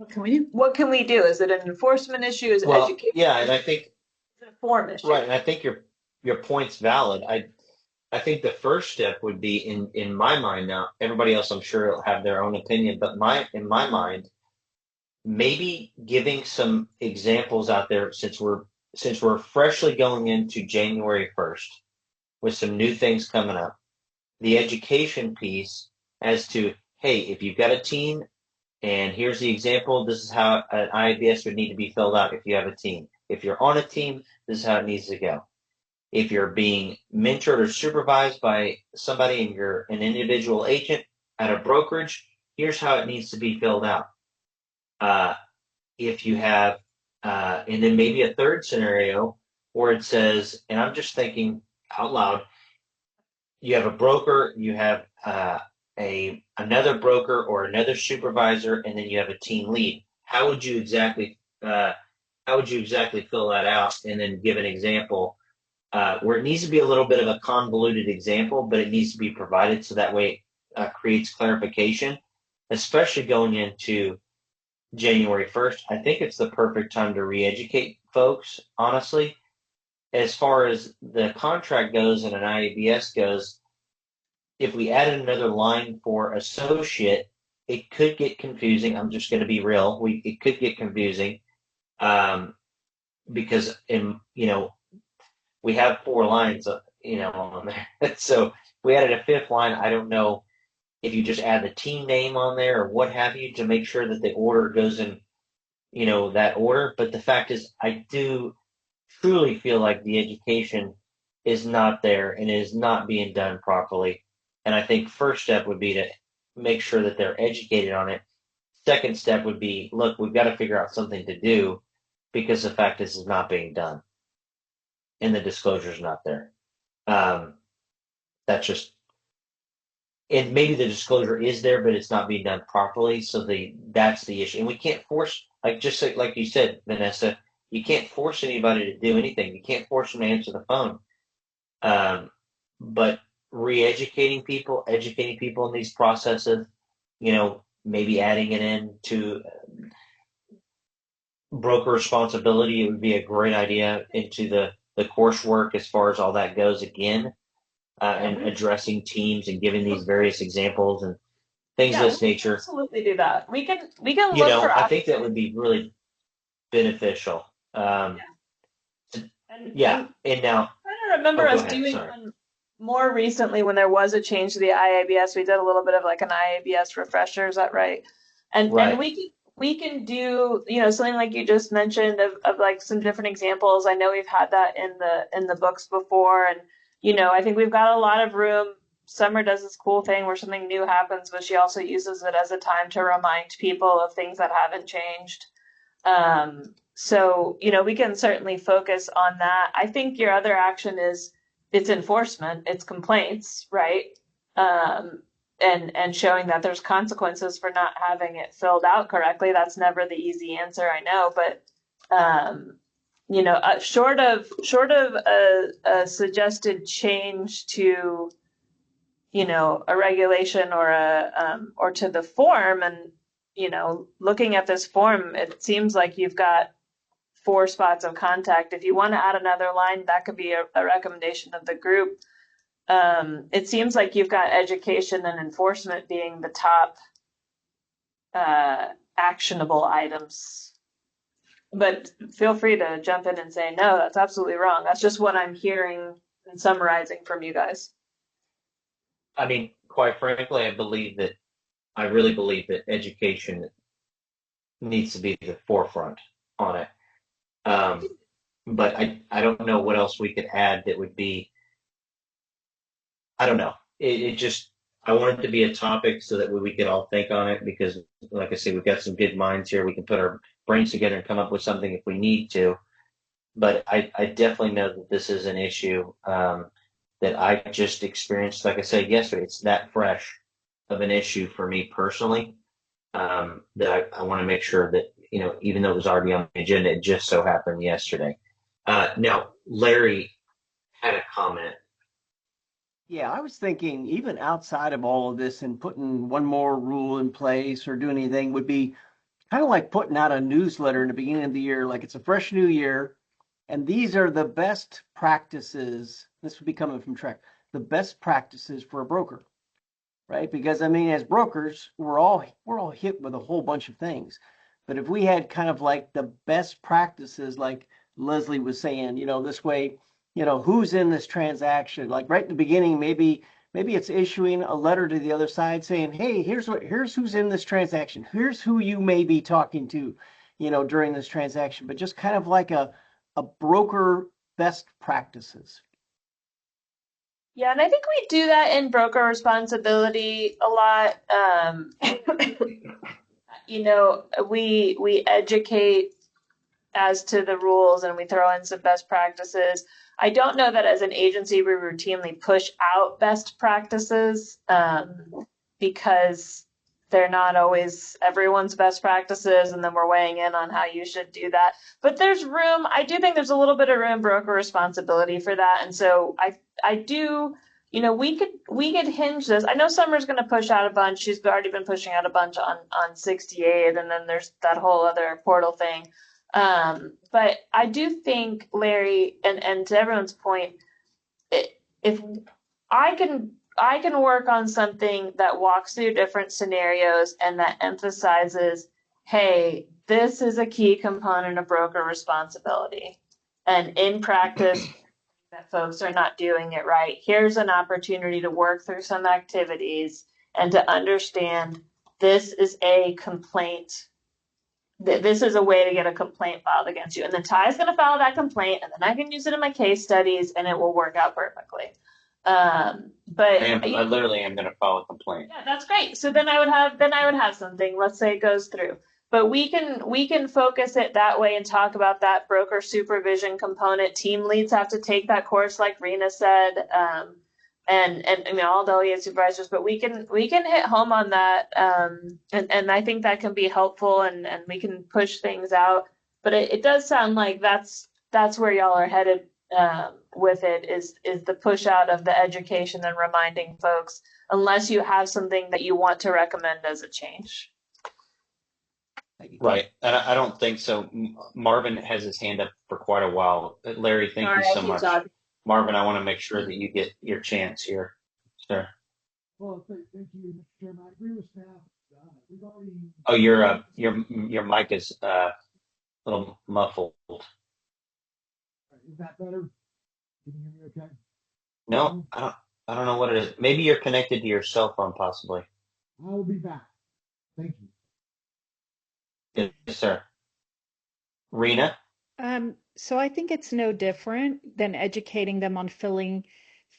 D: can we do? What can we do? Is it an enforcement issue? Is it education?
A: Yeah, and I think
D: it's a form issue.
A: Right, and I think your point's valid. I think the first step would be in my mind. Now, everybody else I'm sure will have their own opinion, but in my mind, maybe giving some examples out there since we're freshly going into January 1st with some new things coming up. The education piece as to, hey, if you've got a team And here's the example. This is how an IABS would need to be filled out if you have a team. If you're on a team, this is how it needs to go. If you're being mentored or supervised by somebody and you're an individual agent at a brokerage, here's how it needs to be filled out. If you have, and then maybe a third scenario where it says, and I'm just thinking out loud, you have a broker, you have another broker or another supervisor, and then you have a team lead. How would you exactly fill that out, and then give an example where it needs to be a little bit of a convoluted example, but it needs to be provided so that way it creates clarification, especially going into January 1st. I think it's the perfect time to re-educate folks, honestly. As far as the contract goes and an IABS goes, if we added another line for associate, it could get confusing. I'm just going to be real. It could get confusing because we have 4 lines, on there. So if we added a 5th line, I don't know if you just add the team name on there or what have you to make sure that the order goes in, that order. But the fact is, I do truly feel like the education is not there and is not being done properly. And I think first step would be to make sure that they're educated on it. Second step would be, look, we've got to figure out something to do because the fact is, it's not being done and the disclosure is not there. That's just, and maybe the disclosure is there, but it's not being done properly. So that's the issue. And we can't force, like you said, Vanessa, you can't force anybody to do anything. You can't force them to answer the phone. But educating people in these processes, maybe adding it into broker responsibility, it would be a great idea into the coursework as far as all that goes again, and addressing teams and giving these various examples and things of this nature.
D: Absolutely do that. We can look for
A: I think that would be really beneficial. And now
D: I remember us doing one more recently when there was a change to the IABS. We did a little bit of like an IABS refresher. Is that right? And we can do something like you just mentioned of like some different examples. I know we've had that in the books before, and I think we've got a lot of room. Summer does this cool thing where something new happens, but she also uses it as a time to remind people of things that haven't changed. So, we can certainly focus on that. I think your other action is it's enforcement, it's complaints, right? And showing that there's consequences for not having it filled out correctly. That's never the easy answer, I know, but short of a suggested change to a regulation or to the form, and looking at this form, it seems like you've got 4 spots of contact. If you want to add another line, that could be a recommendation of the group. It seems like you've got education and enforcement being the top actionable items. But feel free to jump in and say, no, that's absolutely wrong. That's just what I'm hearing and summarizing from you guys.
A: I mean, quite frankly, I really believe that education needs to be the forefront on it. But I don't know what else we could add that would be, I don't know. It just, I want it to be a topic so that we could all think on it, because like I say, we've got some good minds here. We can put our brains together and come up with something if we need to. But I definitely know that this is an issue that I just experienced, like I said yesterday. It's that fresh of an issue for me personally, that I want to make sure that, even though it was already on the agenda, it just so happened yesterday. Now, Larry had a comment.
F: Yeah, I was thinking even outside of all of this and putting one more rule in place or doing anything would be kind of like putting out a newsletter in the beginning of the year, like it's a fresh new year. And these are the best practices. This would be coming from Trek, the best practices for a broker, right? Because I mean, as brokers, we're all hit with a whole bunch of things. But if we had kind of like the best practices, like Leslie was saying, this way, who's in this transaction, like right in the beginning, maybe maybe it's issuing a letter to the other side saying, hey, here's who's in this transaction. Here's who you may be talking to, during this transaction, but just kind of like a broker best practices.
D: Yeah, and I think we do that in broker responsibility a lot. We educate as to the rules and we throw in some best practices. I don't know that as an agency we routinely push out best practices because they're not always everyone's best practices, and then we're weighing in on how you should do that. But there's room. I do think there's a little bit of room broker responsibility for that, and so I do. We could hinge this. I know Summer's going to push out a bunch. She's already been pushing out a bunch on 68, and then there's that whole other portal thing. But I do think, Larry, and to everyone's point, if I can work on something that walks through different scenarios and that emphasizes, hey, this is a key component of broker responsibility. And in practice, that folks are not doing it right. Here's an opportunity to work through some activities and to understand this is a complaint. This is a way to get a complaint filed against you. And then Ty is going to file that complaint, and then I can use it in my case studies, and it will work out perfectly. But
A: I literally am going to file a complaint.
D: yeah, that's great. So then I would have something. Let's say it goes through. But we can focus it that way and talk about that broker supervision component. Team leads have to take that course, like Rena said, and I mean all delegate supervisors. But we can hit home on that, and I think that can be helpful, and we can push things out. But it does sound like that's where y'all are headed with it is the push out of the education and reminding folks, unless you have something that you want to recommend as a change.
A: Right. And I don't think so. Marvin has his hand up for quite a while. Larry, thank you so much. Marvin, I want to make sure that you get your chance here, sir.
G: Well, thank you, Mr. Chairman. I agree with staff. We've already.
A: Oh, your mic is a little muffled.
G: Is that better? Can you hear me okay?
A: No, I don't know what it is. Maybe you're connected to your cell phone, possibly.
G: I will be back. Thank you.
A: Yes, sir. Rena?
C: So I think it's no different than educating them on filling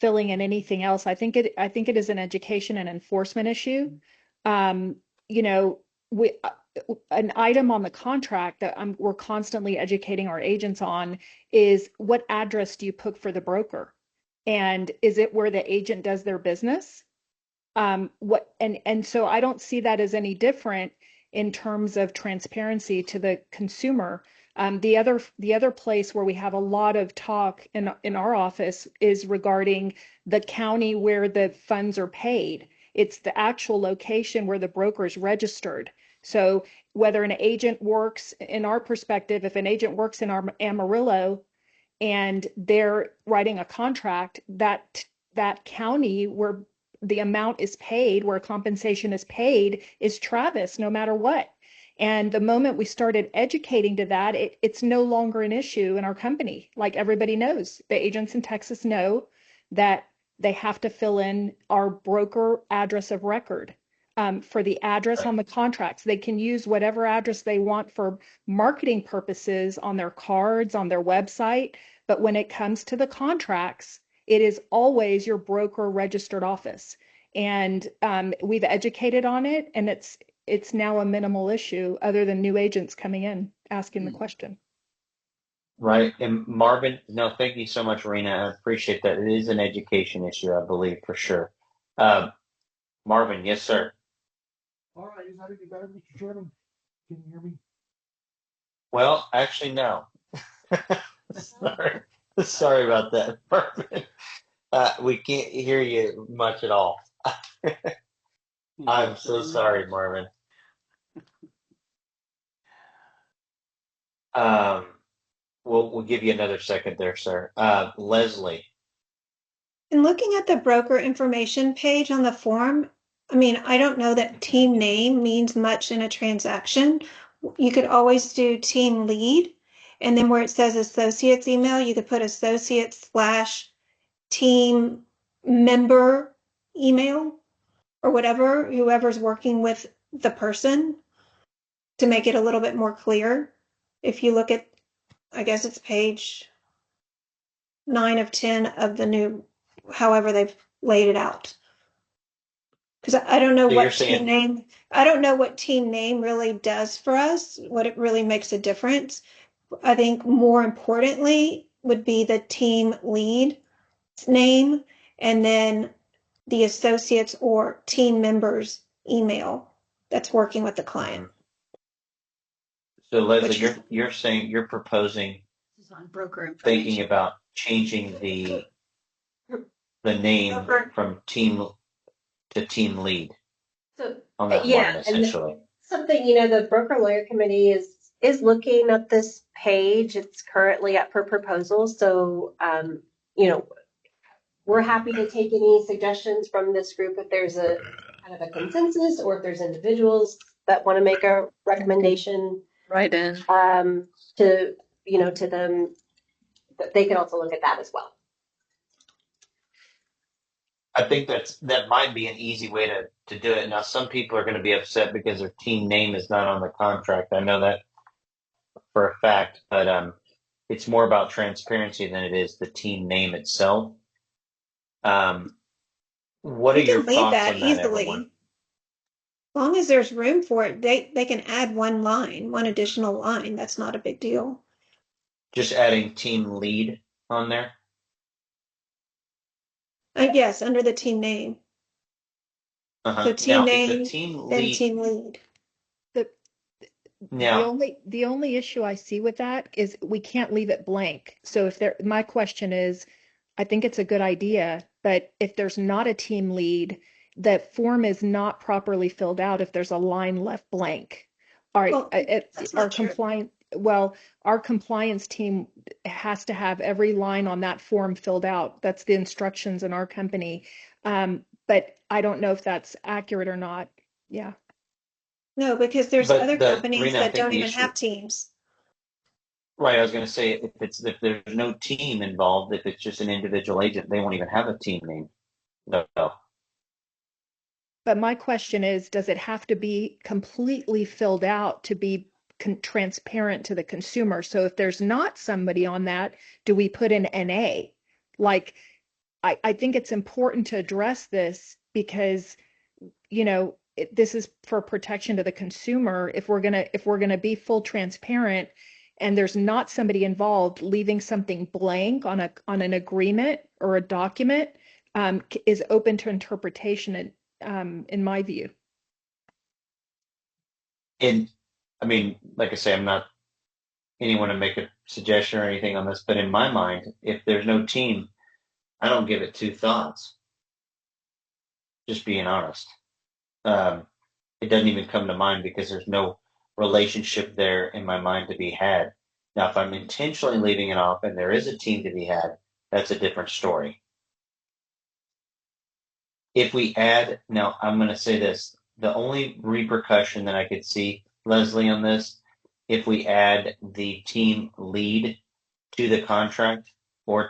C: and anything else. I think it is an education and enforcement issue. Um, you know, we an item on the contract that we're constantly educating our agents on is what address do you put for the broker? And is it where the agent does their business? So I don't see that as any different in terms of transparency to the consumer. The other place where we have a lot of talk in our office is regarding the county where the funds are paid. It's the actual location where the broker is registered. So whether an agent works, in our perspective, if an agent works in our Amarillo and they're writing a contract, that county where the amount is paid, where compensation is paid, is Travis, no matter what. And the moment we started educating to that, it's no longer an issue in our company. Like everybody knows, the agents in Texas know that they have to fill in our broker address of record for the address on the contracts. They can use whatever address they want for marketing purposes on their cards, on their website. But when it comes to the contracts, it is always your broker registered office. And we've educated on it, and it's now a minimal issue other than new agents coming in asking the question.
A: Right. And Marvin, no, thank you so much, Rena. I appreciate that. It is an education issue, I believe, for sure. Marvin, yes, sir.
G: All right. Is that any better, Mr. Chairman? Can you hear me?
A: Well, actually, no. Sorry about that, Marvin. We can't hear you much at all. I'm so sorry, Marvin. We'll give you another second there, sir. Leslie.
J: And looking at the broker information page on the form, I mean, I don't know that team name means much in a transaction. You could always do team lead. And then where it says associates email, you could put associates / team member email or whatever, whoever's working with the person, to make it a little bit more clear. If you look at, I guess it's page 9 of 10 of the new, however they've laid it out. Because I don't know
A: So you're
J: what team
A: saying,
J: name, I don't know what team name really does for us, what it really makes a difference. I think more importantly would be the team lead name, and then the associates or team members email that's working with the client.
A: so Leslie,
J: Which is
A: you're saying you're proposing
O: This is on broker
A: thinking
O: information.
A: about changing the name from team to team lead
B: So,
A: on that
B: yeah,
A: line,
B: and
A: essentially.
B: something, the broker lawyer committee is looking at this page. It's currently up for proposal. So, we're happy to take any suggestions from this group if there's a kind of a consensus, or if there's individuals that want to make a recommendation
D: Right in.
B: to, to them, they can also look at that as well.
A: I think that might be an easy way to do it. Now, some people are going to be upset because their team name is not on the contract. I know that for a fact, but it's more about transparency than it is the team name itself. What are
J: we
A: your
J: can leave
A: thoughts
J: that
A: on that, everyone?
J: easily. As long as there's room for it, they can add one additional line. That's not a big deal.
A: Just adding team lead on there?
J: Yes, under the team name. So team
A: Now, if the
J: name,
A: team
J: then
A: lead,
J: team lead.
C: The
A: now,
C: the only issue I see with that is we can't leave it blank. So if there, my question is, I think it's a good idea, but if there's not a team lead, that form is not properly filled out if there's a line left blank.
J: Well, that's
C: Our
J: not true.
C: our compliance team has to have every line on that form filled out. That's the instructions in our company. But I don't know if that's accurate or not. Yeah.
J: No, because there's
A: but
J: other companies
A: Rena, I
J: that
A: think
J: don't
A: the
J: even
A: issue,
J: have teams.
A: right? I was going to say if there's no team involved, if it's just an individual agent, they won't even have a team name. No.
C: But my question is, does it have to be completely filled out to be transparent to the consumer? So if there's not somebody on that, do we put an NA? Like, I think it's important to address this because, this is for protection to the consumer. If we're gonna be full transparent and there's not somebody involved, leaving something blank on an agreement or a document is open to interpretation, in my view.
A: And I mean, like I say, I'm not anyone to make a suggestion or anything on this, but in my mind, if there's no team, I don't give it two thoughts. Just being honest. It doesn't even come to mind because there's no relationship there in my mind to be had. Now, if I'm intentionally leaving it off and there is a team to be had, that's a different story. If we add, now I'm going to say this, the only repercussion that I could see, Leslie, on this, if we add the team lead to the contract or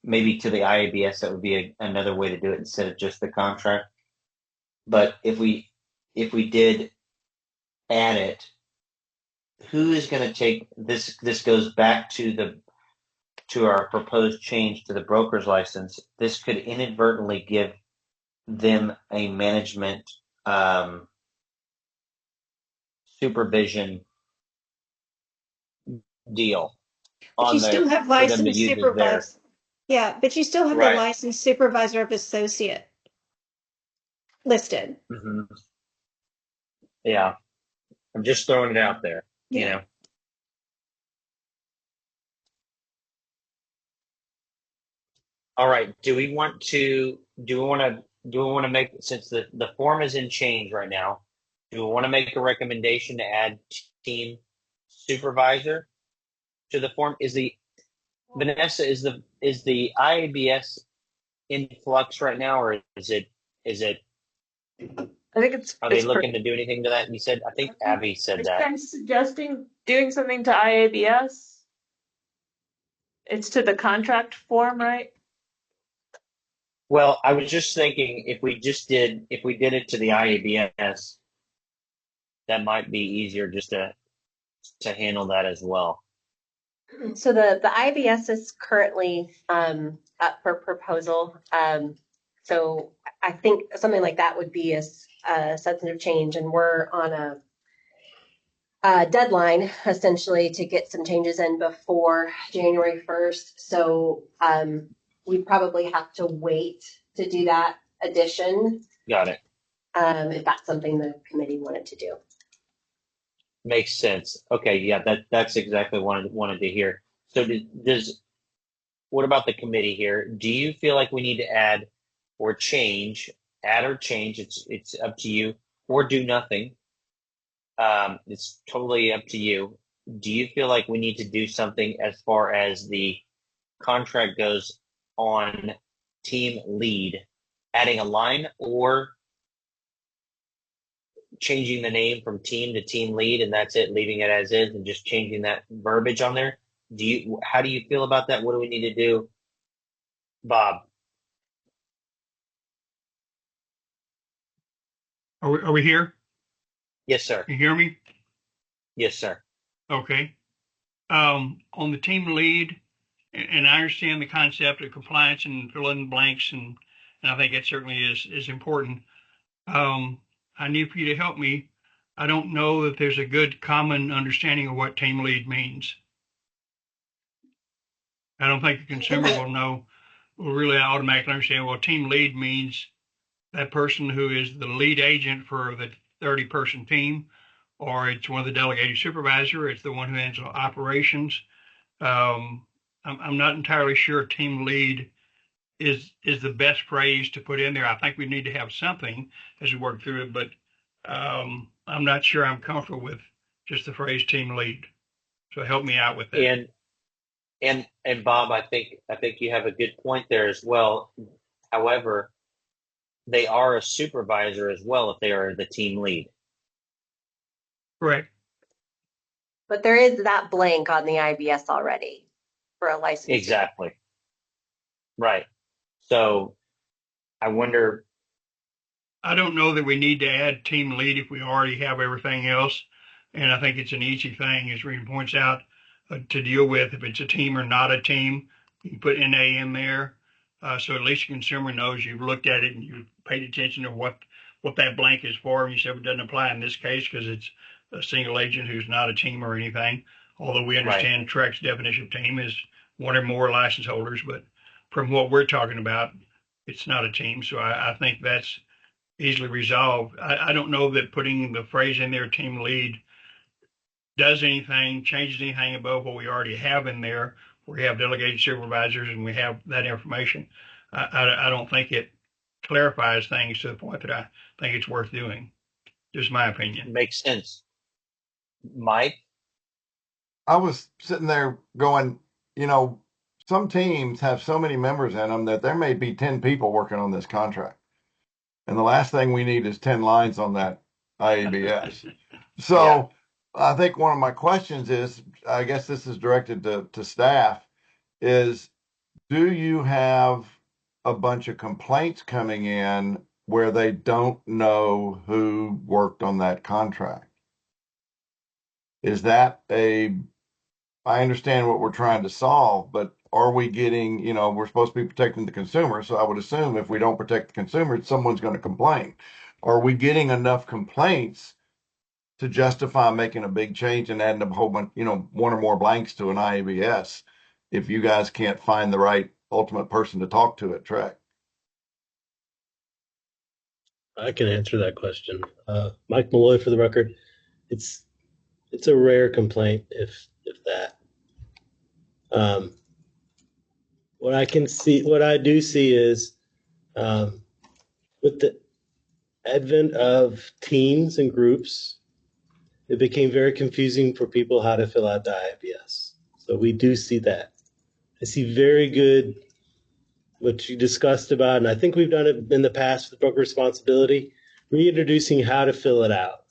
A: maybe to the IABS, that would be another way to do it instead of just the contract. But if we did add it, who is going to take this? This goes back to our proposed change to the broker's license. This could inadvertently give them a management supervision deal
J: But you
A: on
J: still
A: there
J: have
A: for them to
J: licensed
A: use as their
J: supervisor. Yeah, but you still have the
A: right.
J: licensed supervisor of associate listed.
A: Mm-hmm. Yeah, I'm just throwing it out there.
J: Yeah.
A: All right. Do we want to make, since the form is in change right now, do we want to make a recommendation to add team supervisor to the form? Vanessa, is the IABS in flux right now, or is it
D: I think it's
A: are they
D: it's
A: looking to do anything to that? You said, I think Abby said that.
D: I'm suggesting doing something to IABS. It's to the contract form, right?
A: Well, I was just thinking if we did it to the IABS, that might be easier just to handle that as well.
B: So the IBS is currently up for proposal. So I think something like that would be a substantive change, and we're on a deadline essentially to get some changes in before January 1st. So we probably have to wait to do that addition
A: Got it.
B: if that's something the committee wanted to do.
A: Makes sense. Okay, yeah, that's exactly what I wanted to hear. So what about the committee here? Do you feel like we need to add or change, it's up to you, or do nothing? It's totally up to you. Do you feel like we need to do something as far as the contract goes on team lead, adding a line or changing the name from team to team lead and that's it, leaving it as is and just changing that verbiage on there? How do you feel about that? What do we need to do? Bob?
K: Are we here?
A: Yes, sir.
K: You hear me?
A: Yes, sir.
K: Okay. On the team lead, and I understand the concept of compliance and fill in the blanks, and I think it certainly is important. I need for you to help me. I don't know that there's a good common understanding of what team lead means. I don't think the consumer will really automatically understand, well, team lead means that person who is the lead agent for the 30-person team, or it's one of the delegated supervisor, it's the one who handles operations. I'm not entirely sure team lead is the best phrase to put in there. I think we need to have something as we work through it, but I'm not sure I'm comfortable with just the phrase team lead. So help me out with that.
A: And Bob, I think you have a good point there as well. However, they are a supervisor as well if they are the team lead.
K: Correct.
B: But there is that blank on the IBS already for a license.
A: Exactly. Right. So I wonder.
K: I don't know that we need to add team lead if we already have everything else. And I think it's an easy thing, as Rita points out, to deal with. If it's a team or not a team, you can put NA in there. So at least the consumer knows you've looked at it and you've paid attention to what that blank is for. And you said it doesn't apply in this case because it's a single agent who's not a team or anything. Although we understand TREC's definition of team is one or more license holders. But from what we're talking about, it's not a team. So I think that's easily resolved. I don't know that putting the phrase in there, team lead, does anything, changes anything above what we already have in there. We have delegated supervisors and we have that information. I don't think it clarifies things to the point that I think it's worth doing. Just my opinion.
A: Makes sense. Mike?
E: I was sitting there going, some teams have so many members in them that there may be 10 people working on this contract. And the last thing we need is 10 lines on that IABS. So yeah. I think one of my questions is, I guess this is directed to staff, is do you have a bunch of complaints coming in where they don't know who worked on that contract? Is that I understand what we're trying to solve, but are we getting, we're supposed to be protecting the consumer. So I would assume if we don't protect the consumer, someone's going to complain. Are we getting enough complaints to justify making a big change and adding a whole bunch, one or more blanks to an IABS if you guys can't find the right ultimate person to talk to at TREC?
P: I can answer that question. Mike Malloy for the record. It's a rare complaint, if that. What I do see is with the advent of teams and groups, it became very confusing for people how to fill out the IABS. So we do see that. I see very good what you discussed about, and I think we've done it in the past with broker responsibility, reintroducing how to fill it out.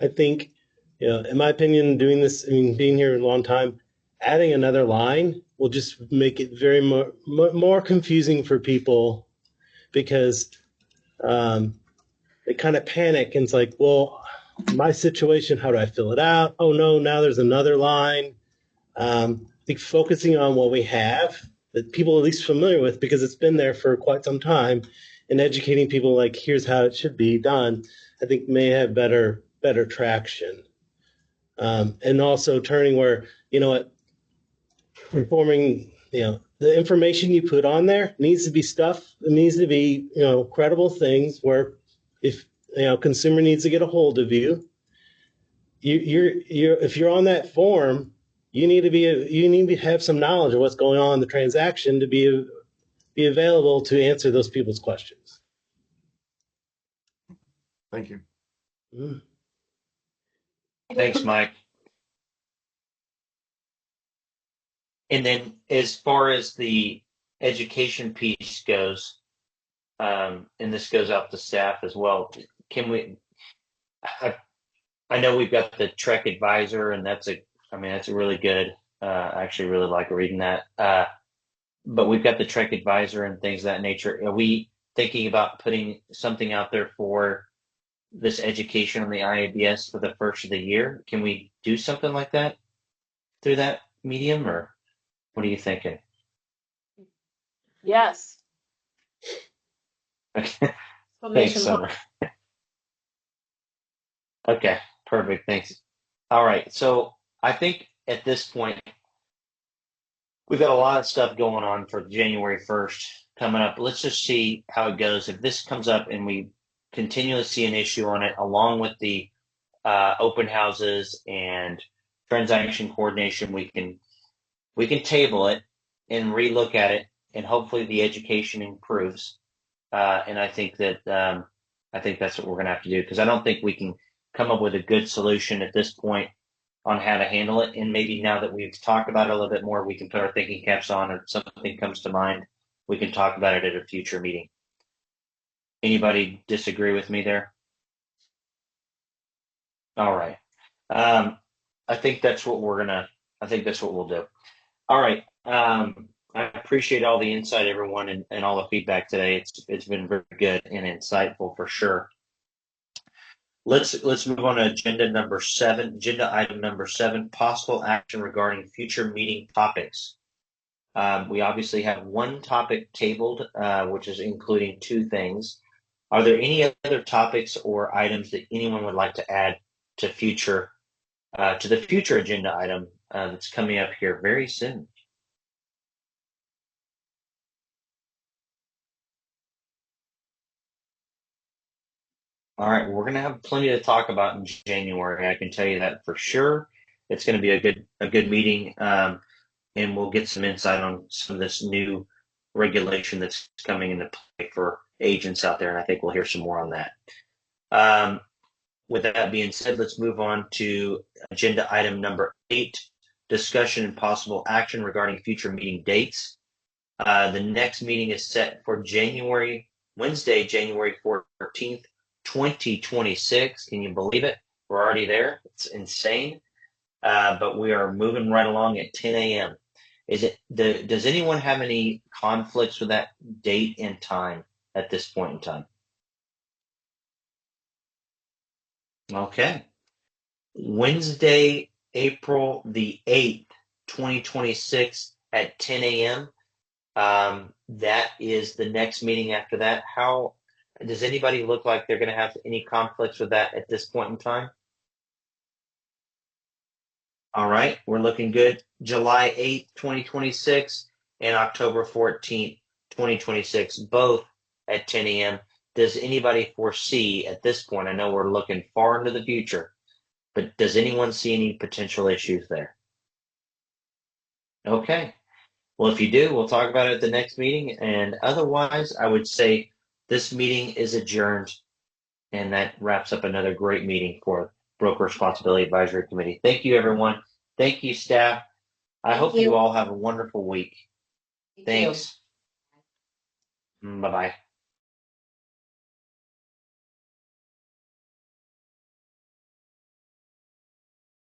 P: I think, in my opinion, doing this, being here a long time, adding another line will just make it very more confusing for people because they kind of panic and it's like, well, my situation, how do I fill it out? Oh no, now there's another line. I think focusing on what we have that people are at least familiar with because it's been there for quite some time and educating people like here's how it should be done, I think may have better traction. And also turning where, you know what, informing, you know, the information you put on there needs to be stuff, it needs to be, you know, credible things where if, you know, consumer needs to get a hold of you, if you're on that form, you need to have some knowledge of what's going on in the transaction to be available to answer those people's questions.
E: Thank you.
P: Mm.
A: Thanks, Mike. And then as far as the education piece goes, and this goes out to staff as well, can we, I know we've got the Trek Advisor, and that's a really good, I actually really like reading that. But we've got the Trek Advisor and things of that nature. Are we thinking about putting something out there for this education on the IABS for the first of the year? Can we do something like that through that medium, or what are you thinking?
D: Yes.
A: Okay. Thanks, Summer. Okay, perfect. Thanks. All right. So I think at this point, we've got a lot of stuff going on for January 1st coming up. Let's just see how it goes. If this comes up and we continually see an issue on it, along with the open houses and transaction coordination, we can table it and relook at it, and hopefully the education improves. And I think that's what we're going to have to do, because I don't think we can come up with a good solution at this point on how to handle it. And maybe now that we've talked about it a little bit more, we can put our thinking caps on, or something comes to mind, we can talk about it at a future meeting. Anybody disagree with me there? All right. I think that's what we'll do. All right. I appreciate all the insight, everyone, and all the feedback today. It's been very good and insightful for sure. Let's move on to agenda item number 7, possible action regarding future meeting topics. We obviously have one topic tabled, which is including 2 things. Are there any other topics or items that anyone would like to add to the future agenda item that's coming up here very soon? All right, we're going to have plenty to talk about in January. I can tell you that for sure. It's going to be a good meeting, and we'll get some insight on some of this new regulation that's coming into play for agents out there, and I think we'll hear some more on that. With that being said, let's move on to agenda item number 8, discussion and possible action regarding future meeting dates. The next meeting is set for Wednesday, January 14th, 2026. Can you believe it? We're already there. It's insane. But we are moving right along at 10 a.m. Does anyone have any conflicts with that date and time at this point in time? Okay. Wednesday, April the 8th, 2026 at 10 a.m. That is the next meeting after that. How does anybody look like they're going to have any conflicts with that at this point in time? All right, we're looking good. July 8th, 2026 and October 14th, 2026, both at 10 a.m. Does anybody foresee at this point, I know we're looking far into the future, but does anyone see any potential issues there? Okay. Well, if you do, we'll talk about it at the next meeting. And otherwise, I would say this meeting is adjourned. And that wraps up another great meeting for Broker Responsibility Advisory Committee. Thank you, everyone. Thank you, staff. I hope you all have a wonderful week. Thanks. Bye-bye.